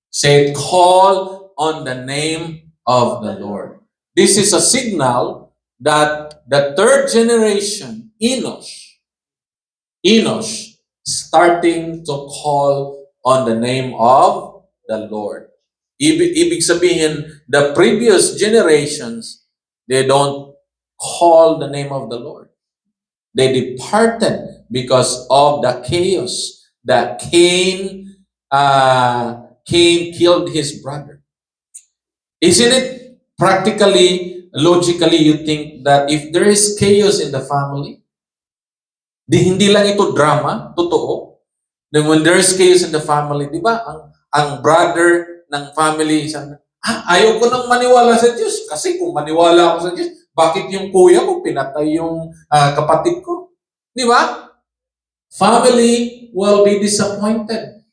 Say, call on the name of the Lord. This is a signal that the third generation, Enosh, starting to call on the name of the Lord. Ibig sabihin, the previous generations, they don't call the name of the Lord. They departed because of the chaos that Cain killed his brother. Isn't it practically, logically, you think that if there is chaos in the family, hindi lang ito drama, totoo. Then when there is chaos in the family, di ba, ang brother ng family, sabi, ayaw ko nang maniwala sa Diyos. Kasi kung maniwala ako sa Diyos, bakit yung kuya ko pinatay yung kapatid ko? Di ba? Family will be disappointed.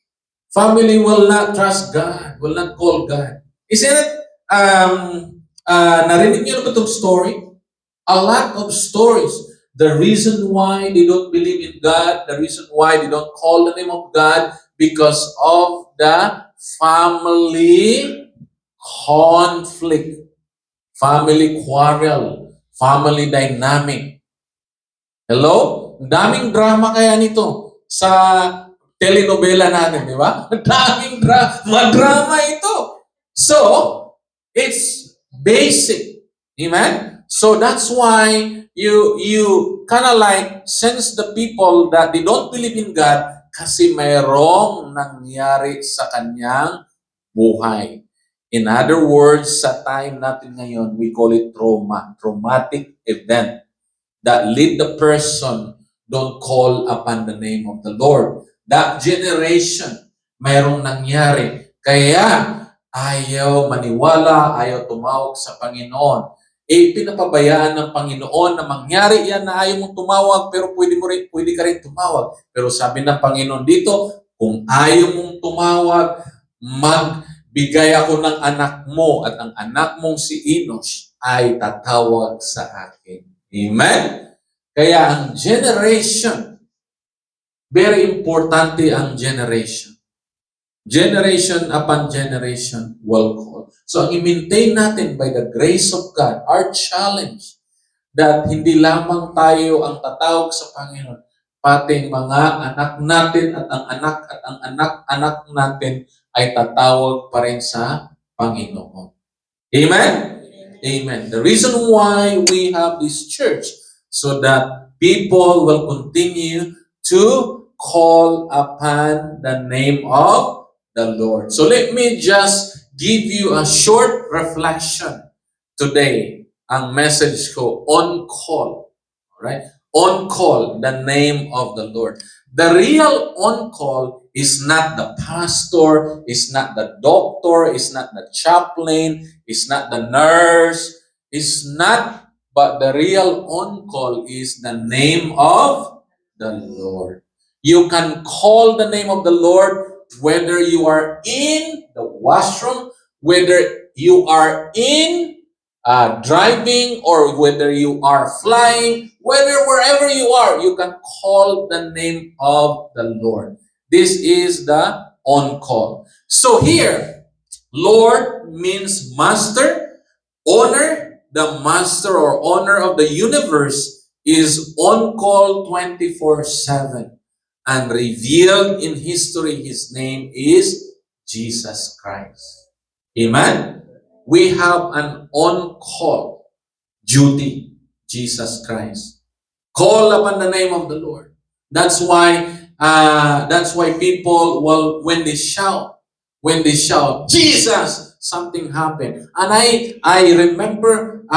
Family will not trust God, will not call God. Isn't it, narinig niyo na ba itong story? A lot of stories. The reason why they don't believe in God, the reason why they don't call the name of God, because of the family conflict. family quarrel, family dynamic. Hello? Daming drama kaya nito sa telenovela natin, di ba? Daming drama ito. So, it's basic. Amen? So that's why you kind of like sense the people that they don't believe in God kasi mayroong nangyari sa kanyang buhay. In other words, sa time natin ngayon, we call it trauma, traumatic event that lead the person don't call upon the name of the Lord. That generation, mayroong nangyari. Kaya ayaw maniwala, ayaw tumawag sa Panginoon. Pinapabayaan ng Panginoon na mangyari yan na ayaw mong tumawag, pero pwede ka rin tumawag. Pero sabi ng Panginoon dito, kung ayaw mong tumawag, magbigay ako ng anak mo at ang anak mong si Enos ay tatawag sa akin. Amen? Kaya ang generation, very importante ang generation. Generation upon generation will call. So, ang i-maintain natin by the grace of God, our challenge, that hindi lamang tayo ang tatawag sa Panginoon, pati mga anak natin at ang anak-anak natin ay tatawag pa rin sa Panginoon. Amen? Amen. The reason why we have this church, so that people will continue to call upon the name of the Lord. So let me just give you a short reflection today. Ang message ko, on call. Alright? On call, the name of the Lord. The real on call is not the pastor, is not the doctor, is not the chaplain, is not the nurse, is not, but the real on call is the name of the Lord. You can call the name of the Lord whether you are in the washroom, whether you are in driving, or whether you are flying, wherever you are, you can call the name of the Lord. This is the on-call. So here, Lord means master, owner. The master or owner of the universe is on call 24/7. And revealed in history, His name is Jesus Christ. Amen? We have an on-call duty, Jesus Christ. Call upon the name of the Lord. That's why people will, when they shout, Jesus, something happened. And I remember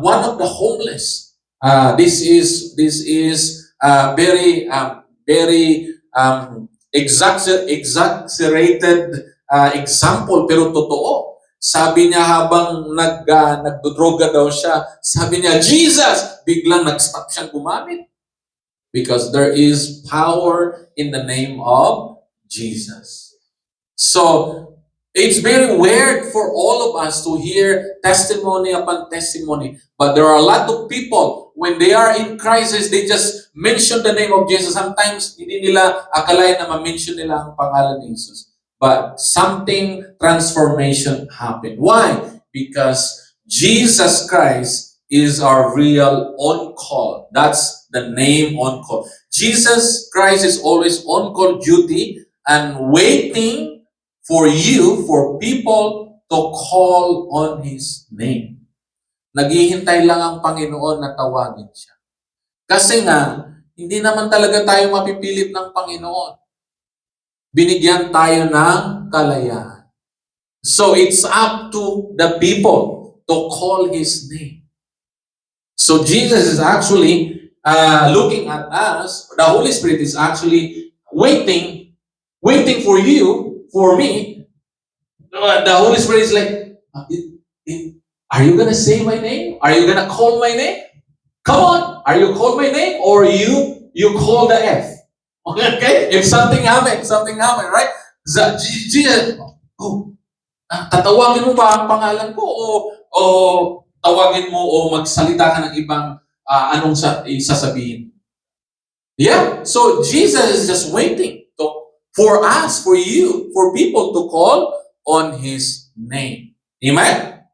one of the homeless. This is very exaggerated example, pero totoo. Sabi niya habang nagdodroga daw siya, sabi niya, Jesus! Biglang nag-stop siyang gumamit. Because there is power in the name of Jesus. So, it's very weird for all of us to hear testimony upon testimony. But there are a lot of people, when they are in crisis, they just mention the name of Jesus. Sometimes, hindi nila akalain na ma-mention nila ang pangalan ni Jesus. But something, transformation happened. Why? Because Jesus Christ is our real on-call. That's the name on-call. Jesus Christ is always on-call duty and waiting for you, for people to call on His name. Naghihintay lang ang Panginoon na tawagin siya. Kasi nga, hindi naman talaga tayo mapipilit ng Panginoon. Binigyan tayo ng kalayaan. So it's up to the people to call His name. So Jesus is actually looking at us. The Holy Spirit is actually waiting for you, for me. The Holy Spirit is like, are you gonna say my name? Are you gonna call my name? Come on, are you call my name or you call the F? Okay? If something happened, right? Jesus, tatawagin mo ba ang pangalan ko o tawagin mo o magsalita ka ng ibang anong isasabihin? Yeah. So Jesus is just waiting for us, for you, for people to call on His name. Amen?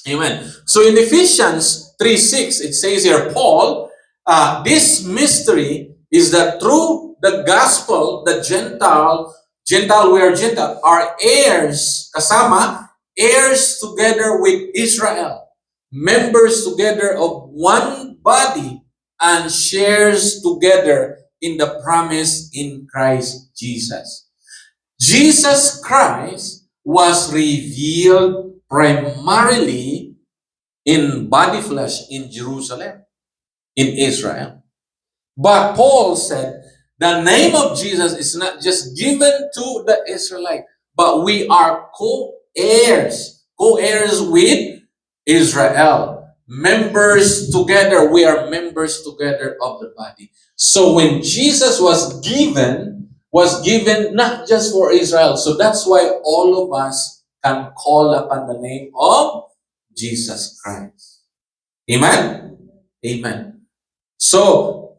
Amen. So in Ephesians 3:6, it says here, Paul, this mystery is that through the gospel, the Gentile, we are Gentile, are heirs, kasama, heirs together with Israel, members together of one body, and shares together in the promise in Christ Jesus. Jesus Christ was revealed primarily in body flesh in Jerusalem, in Israel. But Paul said the name of Jesus is not just given to the Israelite, but we are co-heirs with Israel. Members together, we are members together of the body. So when Jesus was given not just for Israel. So that's why all of us can call upon the name of Jesus Christ. Amen? Amen. So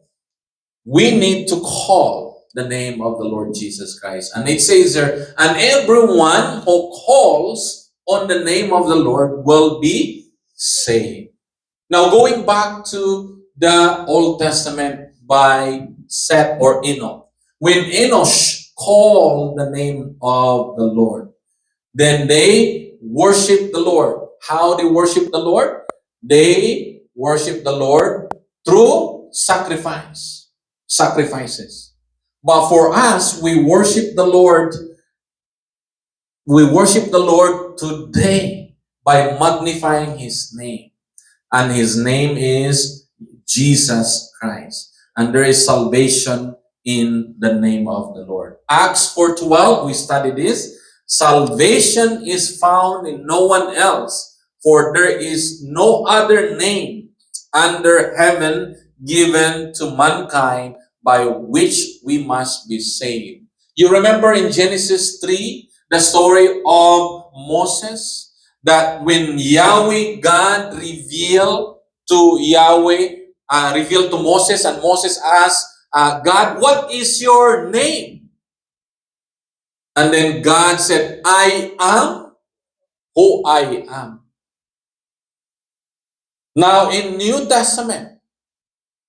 we need to call the name of the Lord Jesus Christ. And it says there, and everyone who calls on the name of the Lord will be saved. Now going back to the Old Testament by Seth or Enoch. When Enosh called the name of the Lord, then they worship the Lord. How they worship the Lord? They worship the Lord through sacrifices. But for us, we worship the Lord today by magnifying His name. And His name is Jesus Christ. And there is salvation in the name of the Lord. Acts 4:12, we study this. Salvation is found in no one else, for there is no other name under heaven given to mankind by which we must be saved. You remember in Genesis 3, the story of Moses, that when Yahweh God revealed to Moses, and Moses asked, God, what is your name? And then God said, I am who I am. Now in New Testament,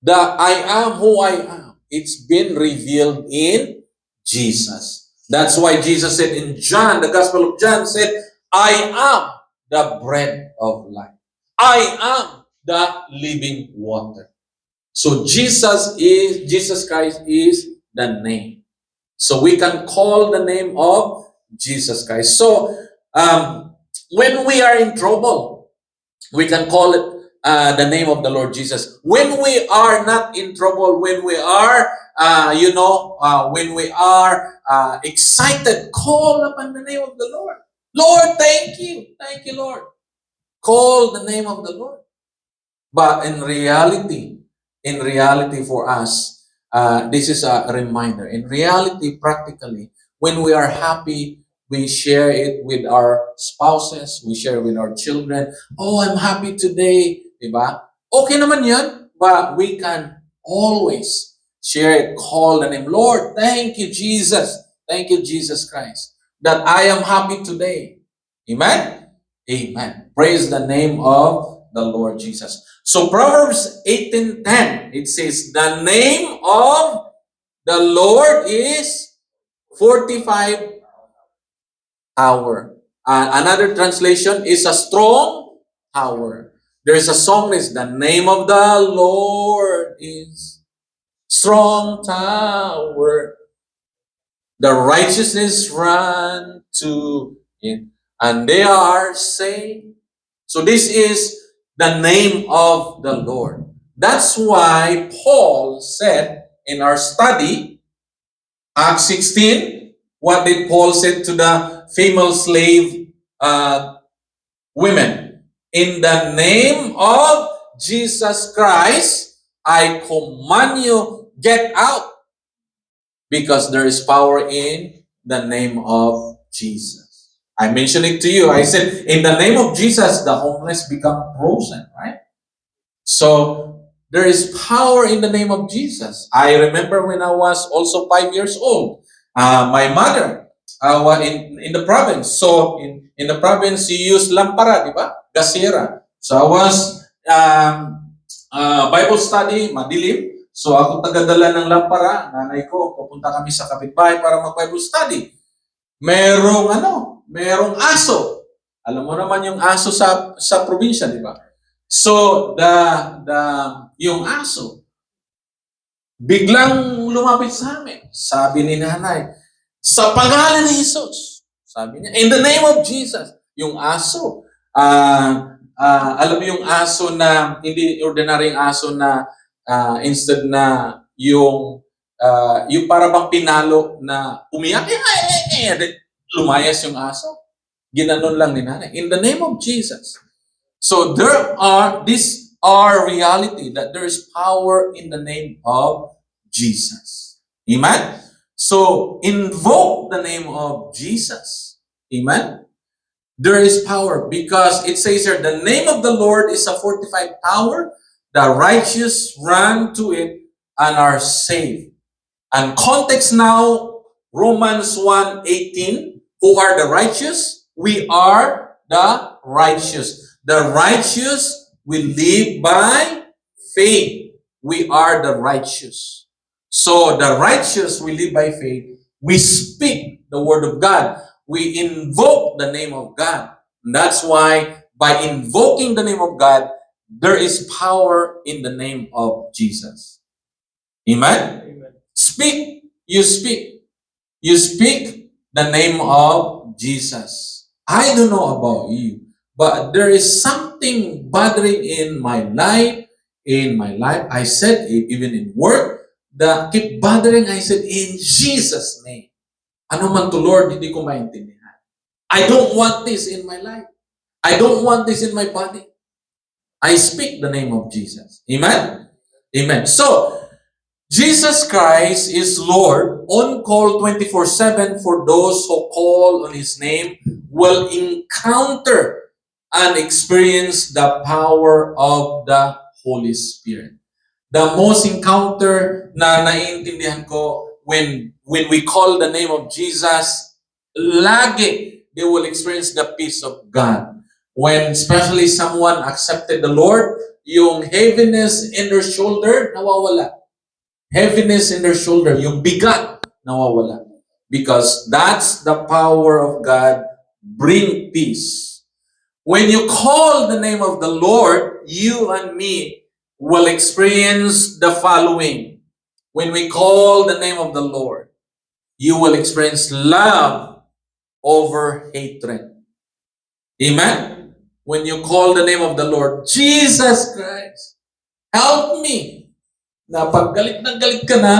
the I am who I am, it's been revealed in Jesus. That's why Jesus said in John, the Gospel of John said, I am the bread of life. I am the living water. So Jesus Christ is the name. So we can call the name of Jesus Christ. So when we are in trouble, we can call it the name of the Lord Jesus. When we are not in trouble, when we are, when we are excited, call upon the name of the Lord. Lord, thank you. Thank you, Lord. Call the name of the Lord. But in reality for us, this is a reminder. In reality, practically, when we are happy, we share it with our spouses, we share with our children. Oh, I'm happy today. Diba? Okay naman yan, but we can always share it, call the name. Lord, thank you, Jesus. Thank you, Jesus Christ, that I am happy today. Amen? Amen. Praise the name of the Lord Jesus. So Proverbs 18:10, it says, the name of the Lord is fortified tower. Another translation is a strong tower. There is a song that is, the name of the Lord is strong tower. The righteousness run to it, and they are saved. So this is the name of the Lord. That's why Paul said in our study, Acts 16, what did Paul say to the female slave women? In the name of Jesus Christ, I command you, get out. Because there is power in the name of Jesus. I mentioned it to you. I said, in the name of Jesus, the homeless become frozen, right? So there is power in the name of Jesus. I remember when I was also 5 years old, my mother was in the province. So in the province, you use lampara, di ba? Gasera. So I was Bible study, madilim. So ako tagadala ng lampara, nanay ko, pupunta kami sa kapitbahay para mag-Bible study. Merong aso. Alam mo naman yung aso sa probinsya, di ba? So yung aso biglang lumapit sa amin. Sabi ni nanay, sa pangalan ni Jesus. Sabi niya, in the name of Jesus. Yung aso, alam mo yung aso na, hindi ordinaryong aso na instead na yung para bang pinalo na umiyak, lumayas yung aso. Ginanon lang ni nanay. In the name of Jesus. So these are reality that there is power in the name of Jesus. Amen? So invoke the name of Jesus. Amen? There is power because it says here, the name of the Lord is a fortified tower. The righteous run to it and are saved. And context now, Romans 1:18, who are the righteous? We are the righteous. The righteous will live by faith. We are the righteous. So the righteous will live by faith. We speak the word of God. We invoke the name of God. And that's why by invoking the name of God, there is power in the name of Jesus. Amen? Amen. Speak, you speak. You speak the name of Jesus. I don't know about you, but there is something bothering in my life. I said it, even in work, that keep bothering. I said, in Jesus' name. Ano man to Lord, hindi ko maintindihan. I don't want this in my life. I don't want this in my body. I speak the name of Jesus. Amen? Amen. So, Jesus Christ is Lord, on call 24/7 for those who call on His name will encounter and experience the power of the Holy Spirit. The most encounter na naiintindihan ko when we call the name of Jesus, lagi they will experience the peace of God. When especially someone accepted the Lord, yung heaviness in their shoulder, nawawala. Heaviness in their shoulder, yung bigat, nawawala. Because that's the power of God, bring peace. When you call the name of the Lord, you and me will experience the following. When we call the name of the Lord, you will experience love over hatred. Amen? When you call the name of the Lord, Jesus Christ, help me. Na pag galit na galit ka na,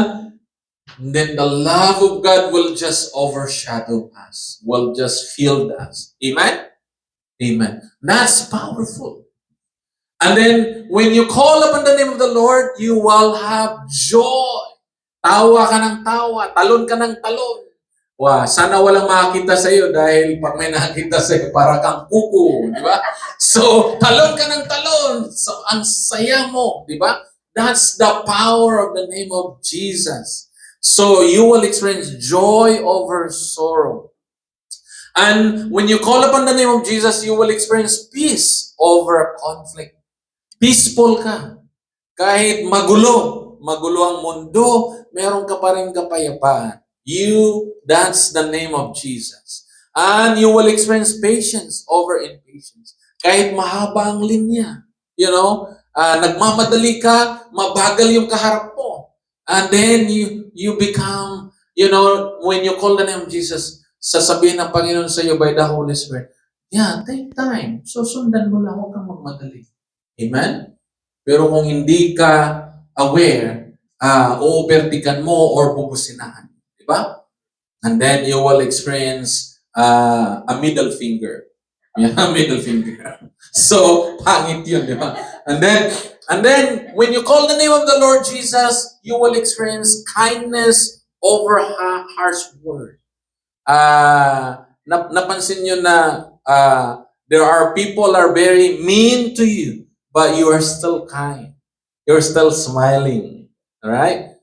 then the love of God will just overshadow us, will just fill us. Amen? Amen. That's powerful. And then, when you call upon the name of the Lord, you will have joy. Tawa ka ng tawa, talon ka ng talon. Sana walang makakita sa iyo dahil pag may nakita sa iyo, para kang kuko, di ba? So, talon ka ng talon. So, ang saya mo, di ba? That's the power of the name of Jesus. So, you will experience joy over sorrow. And when you call upon the name of Jesus, you will experience peace over conflict. Peaceful ka. Kahit magulo ang mundo, meron ka pa rin kapayapaan. That's the name of Jesus. And you will experience patience over impatience. Kahit mahaba ang linya, nagmamadali ka, mabagal yung kaharap mo. And then you become, when you call the name of Jesus, sasabihin ng Panginoon sa iyo by the Holy Spirit, take time. Susundan mo lang, huwag kang magmadali. Amen? Pero kung hindi ka aware, overtikan mo or bubusinahan. Diba? And then you will experience a middle finger. Middle finger. So, pangit yun, diba? And then, when you call the name of the Lord Jesus, you will experience kindness over harsh word. Napansin nyo na there are people are very mean to you, but you are still kind. You're still smiling. Alright?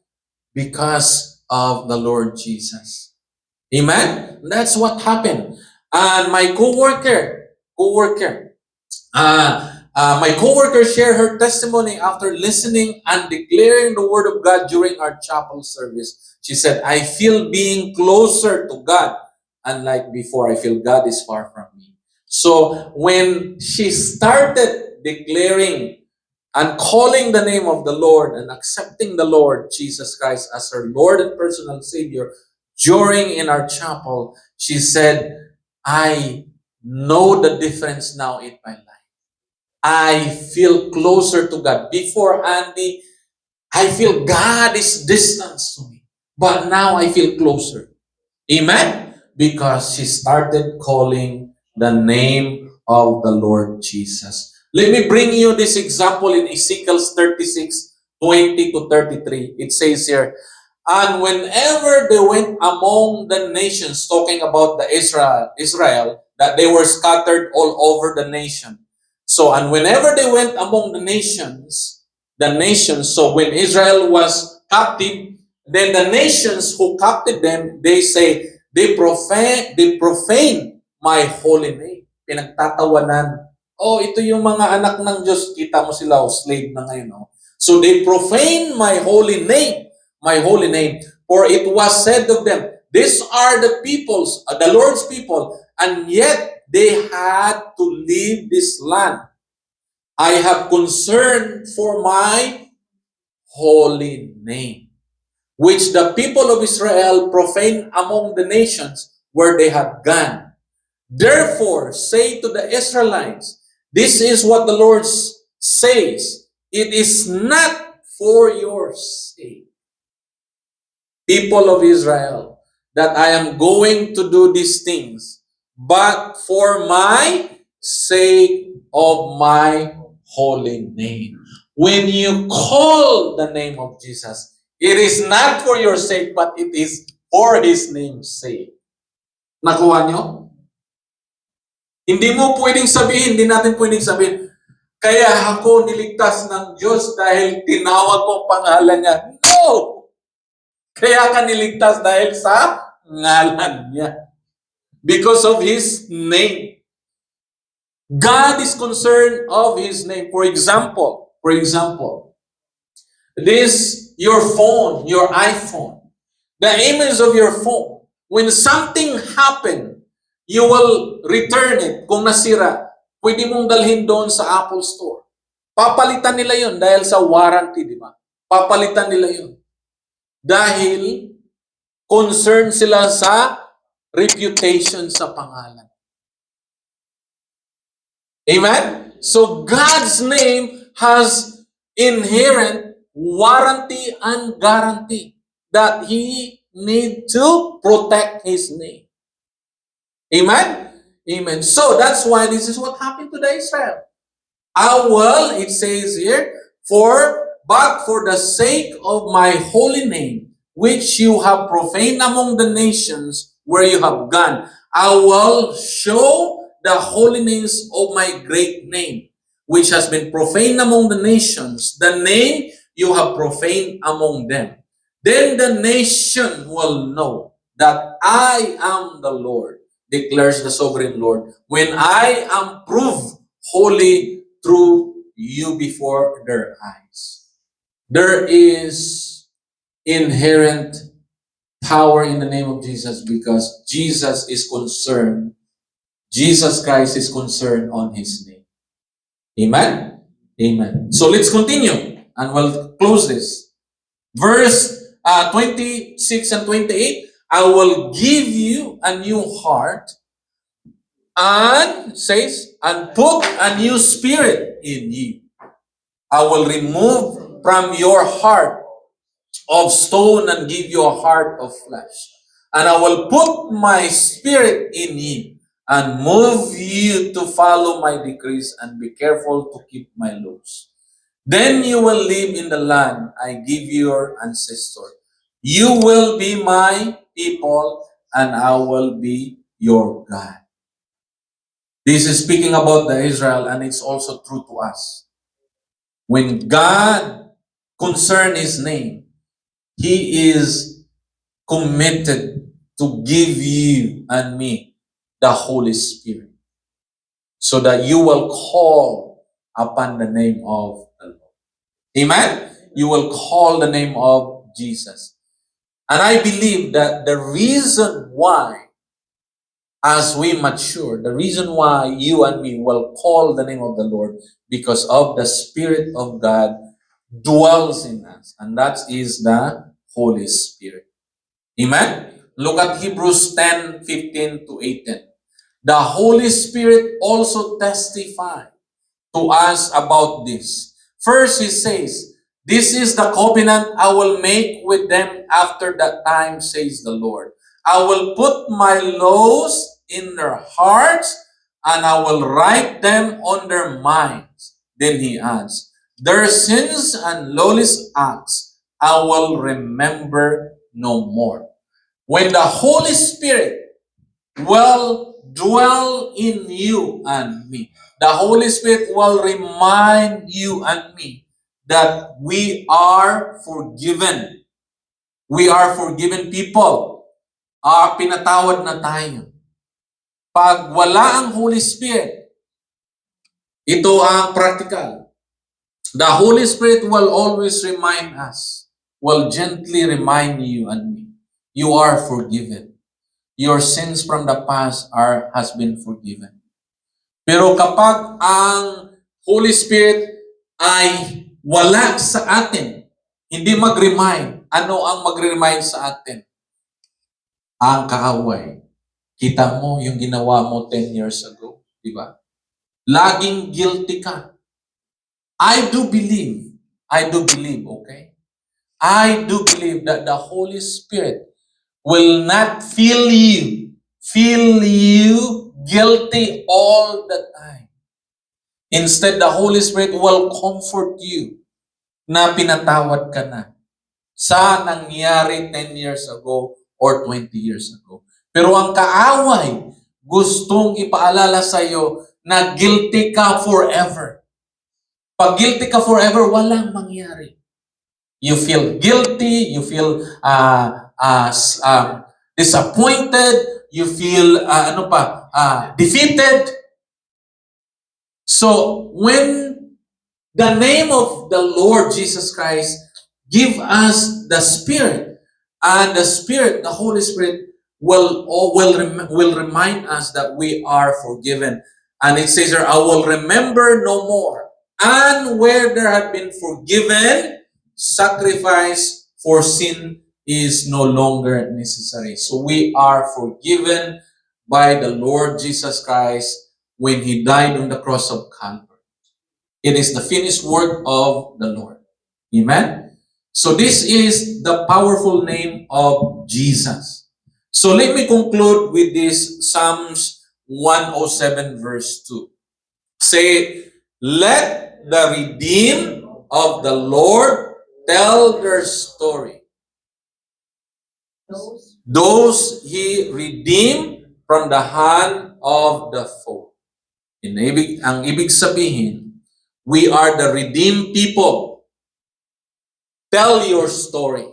Because of the Lord Jesus. Amen? That's what happened. And my co-worker, My coworker shared her testimony after listening and declaring the word of God during our chapel service. She said, I feel being closer to God. Unlike before, I feel God is far from me. So when she started declaring and calling the name of the Lord and accepting the Lord Jesus Christ as her Lord and personal Savior during in our chapel, she said, I know the difference now in my life. I feel closer to God. Before, Andy, I feel God is distant to me. But now I feel closer. Amen? Because she started calling the name of the Lord Jesus. Let me bring you this example in Ezekiel 36:20 to 33. It says here, and whenever they went among the nations, talking about the Israel, that they were scattered all over the nation. So, and whenever they went among the nations, so when Israel was captive, then the nations who captured them, they say, they profane my holy name. Pinagtatawanan. Oh, ito yung mga anak ng Diyos. Kita mo sila, slave na ngayon. No? So they profane my holy name. My holy name. For it was said of them, these are the peoples, the Lord's people, and yet they had to leave this land. I have concern for my holy name, which the people of Israel profane among the nations where they have gone. Therefore, say to the Israelites, this is what the Lord says, it is not for your sake, people of Israel, that I am going to do these things, but for my sake of my holy name. When you call the name of Jesus, it is not for your sake, but it is for His name's sake. Nakuha nyo? Hindi natin pwedeng sabihin, kaya ako niligtas ng Diyos dahil tinawag ko ang pangalan niya. No! Kaya ka niligtas dahil sa ngalan niya. Because of His name. God is concerned of His name. For example, this, your phone, your iPhone, the image of your phone, when something happened, you will return it. Kung nasira, pwede mong dalhin doon sa Apple Store. Papalitan nila yun dahil sa warranty, di ba? Papalitan nila yun. Dahil concerned sila sa reputation sa pangalan. Amen? So God's name has inherent warranty and guarantee that He need to protect His name. Amen? Amen. So that's why this is what happened to the Israel. Well, it says here, but for the sake of my holy name, which you have profaned among the nations where you have gone, I will show the holy names of my great name, which has been profaned among the nations, the name you have profaned among them. Then the nation will know that I am the Lord, declares the sovereign Lord, when I am proved holy through you before their eyes. There is inherent power in the name of Jesus because Jesus Christ is concerned on His name. Amen? Amen. So let's continue and we'll close this. Verse 26 and 28, I will give you a new heart and put a new spirit in you. I will remove from your heart of stone and give you a heart of flesh. And I will put my spirit in you and move you to follow my decrees and be careful to keep my laws. Then you will live in the land I give your ancestors. You will be my people and I will be your God. This is speaking about the Israel, and it's also true to us. When God concerns His name, He is committed to give you and me the Holy Spirit. so that you will call upon the name of the Lord. Amen? You will call the name of Jesus. And I believe that the reason why, as we mature, the reason why you and me will call the name of the Lord, because of the Spirit of God dwells in us, and that is the Holy Spirit. Amen? Look at Hebrews 10:15 to 18. The Holy Spirit also testifies to us about this. First, he says, "This is the covenant I will make with them after that time, says the Lord. I will put my laws in their hearts, and I will write them on their minds." Then he adds, "Their sins and lawless acts I will remember no more." When the Holy Spirit will dwell in you and me, the Holy Spirit will remind you and me that we are forgiven. We are forgiven people. Pinatawad na tayo. Pag wala ang Holy Spirit, ito ang practical. The Holy Spirit will always remind us, will gently remind you and me, you are forgiven. Your sins from the past has been forgiven. Pero kapag ang Holy Spirit ay wala sa atin, hindi mag-remind, ano ang mag-remind sa atin? Ang kaaway. Kita mo yung ginawa mo 10 years ago, di ba? Laging guilty ka. I do believe, okay? I do believe that the Holy Spirit will not feel you guilty all the time. Instead, the Holy Spirit will comfort you na pinatawad ka na sa nangyari 10 years ago or 20 years ago. Pero ang kaaway, gustong ipaalala sa iyo na guilty ka forever. Pag guilty ka forever, walang mangyari. You feel guilty, you feel disappointed, you feel defeated. So when the name of the Lord Jesus Christ give us the Spirit, and the Spirit, the Holy Spirit, will remind us that we are forgiven. And it says there, I will remember no more. And where there have been forgiven, sacrifice for sin is no longer necessary. So we are forgiven by the Lord Jesus Christ when He died on the cross of Calvary. It is the finished work of the Lord. Amen? So this is the powerful name of Jesus. So let me conclude with this Psalms 107 verse 2. Say, let the redeemed of the Lord tell their story. Those He redeemed from the hand of the foe. Ang ibig sabihin, we are the redeemed people. Tell your story.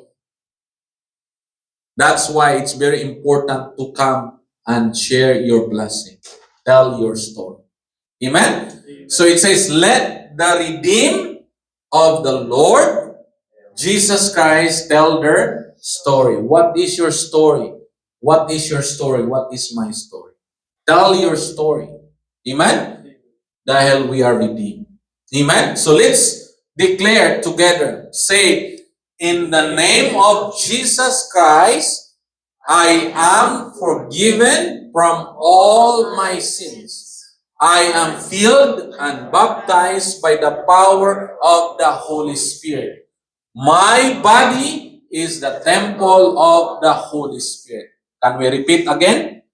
That's why it's very important to come and share your blessing. Tell your story. Amen? So it says, let the redeemed of the Lord Jesus Christ tell their story. What is your story? What is your story? What is my story? Tell your story. Amen? Dahil we are redeemed. Amen? So let's declare together. Say, in the name of Jesus Christ, I am forgiven from all my sins. I am filled and baptized by the power of the Holy Spirit. My body is the temple of the Holy Spirit. Can we repeat again?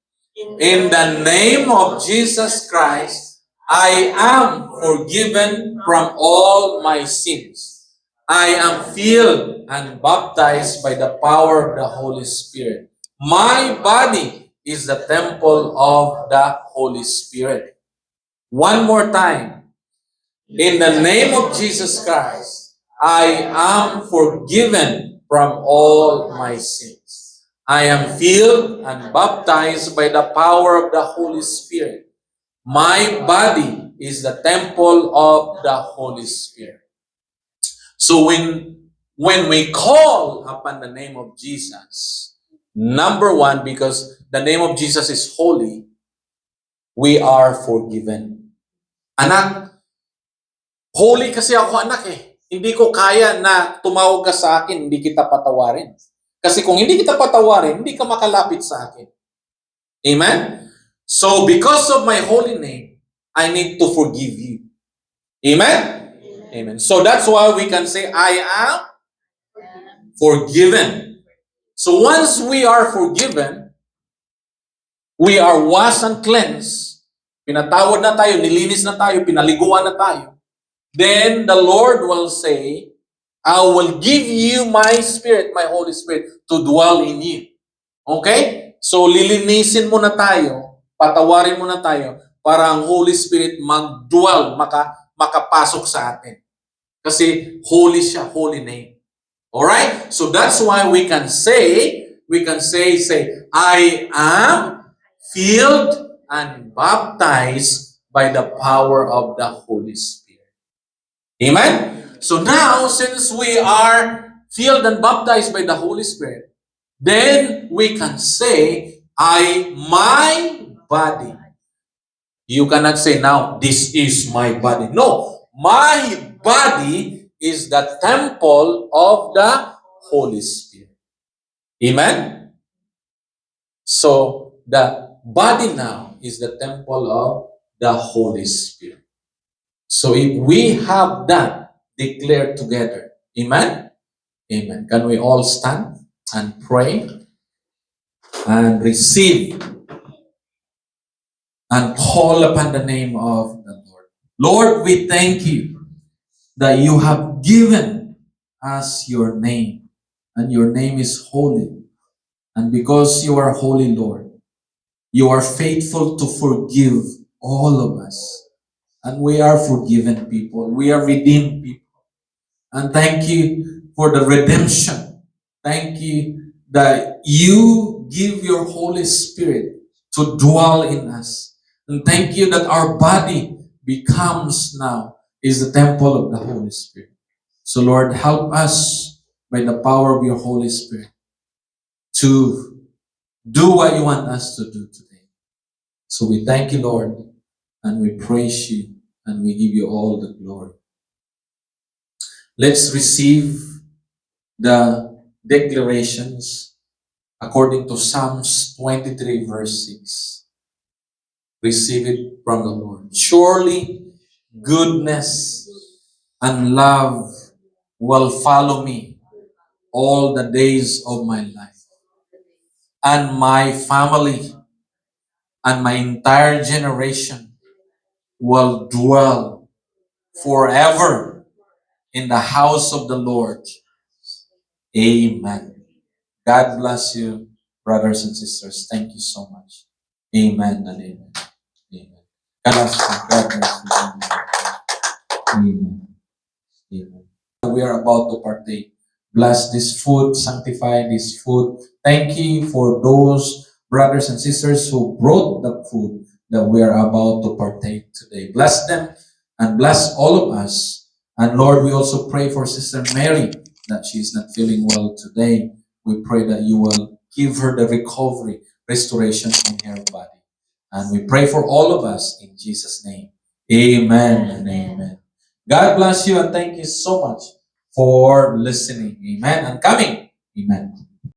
In the name of Jesus Christ, I am forgiven from all my sins. I am filled and baptized by the power of the Holy Spirit. My body is the temple of the Holy Spirit. One more time. In the name of Jesus Christ, I am forgiven from all my sins. I am filled and baptized by the power of the Holy Spirit. My body is the temple of the Holy Spirit. So when we call upon the name of Jesus, number one, because the name of Jesus is holy, we are forgiven. Anak, holy kasi ako anak eh. Hindi ko kaya na tumawag ka sa akin, hindi kita patawarin. Kasi kung hindi kita patawarin, hindi ka makalapit sa akin. Amen? So because of my holy name, I need to forgive you. Amen? Amen. So that's why we can say, I am forgiven. So once we are forgiven, we are washed and cleansed. Pinatawad na tayo, nilinis na tayo, pinaliguan na tayo. Then the Lord will say, I will give you my Spirit, my Holy Spirit, to dwell in you. Okay? So lilinisin mo na tayo, patawarin mo na tayo, para ang Holy Spirit mag-dwell, makapasok sa atin. Kasi holy siya, holy name. Alright? So that's why we can say, I am filled and baptized by the power of the Holy Spirit. Amen? So now, since we are filled and baptized by the Holy Spirit, then we can say, my body. You cannot say now, this is my body. No, my body is the temple of the Holy Spirit. Amen? So, the body now is the temple of the Holy Spirit. So, if we have that declared together, amen? Amen. Can we all stand and pray and receive and call upon the name of the Lord? Lord, we thank you that you have given us your name, and your name is holy. And because you are holy, Lord, you are faithful to forgive all of us. And we are forgiven people. We are redeemed people. And thank you for the redemption. Thank you that you give your Holy Spirit to dwell in us. And thank you that our body becomes now is the temple of the Holy Spirit. So Lord, help us by the power of your Holy Spirit to do what you want us to do today. So we thank you, Lord, and we praise you, and we give you all the glory. Let's receive the declarations according to Psalms 23 verse 6. Receive it from the Lord. Surely goodness and love will follow me all the days of my life, and my family and my entire generation will dwell forever in the house of the Lord. Amen. God bless you, brothers and sisters. Thank you so much. Amen and amen. Amen. God bless you. God bless you. Amen. Amen. We are about to partake. Bless this food, sanctify this food. Thank you for those brothers and sisters who brought the food that we are about to partake today. Bless them and bless all of us. And Lord, we also pray for Sister Mary that she is not feeling well today. We pray that you will give her the recovery, restoration in her body. And we pray for all of us in Jesus' name. Amen and amen. God bless you and thank you so much for listening. Amen and coming. Amen.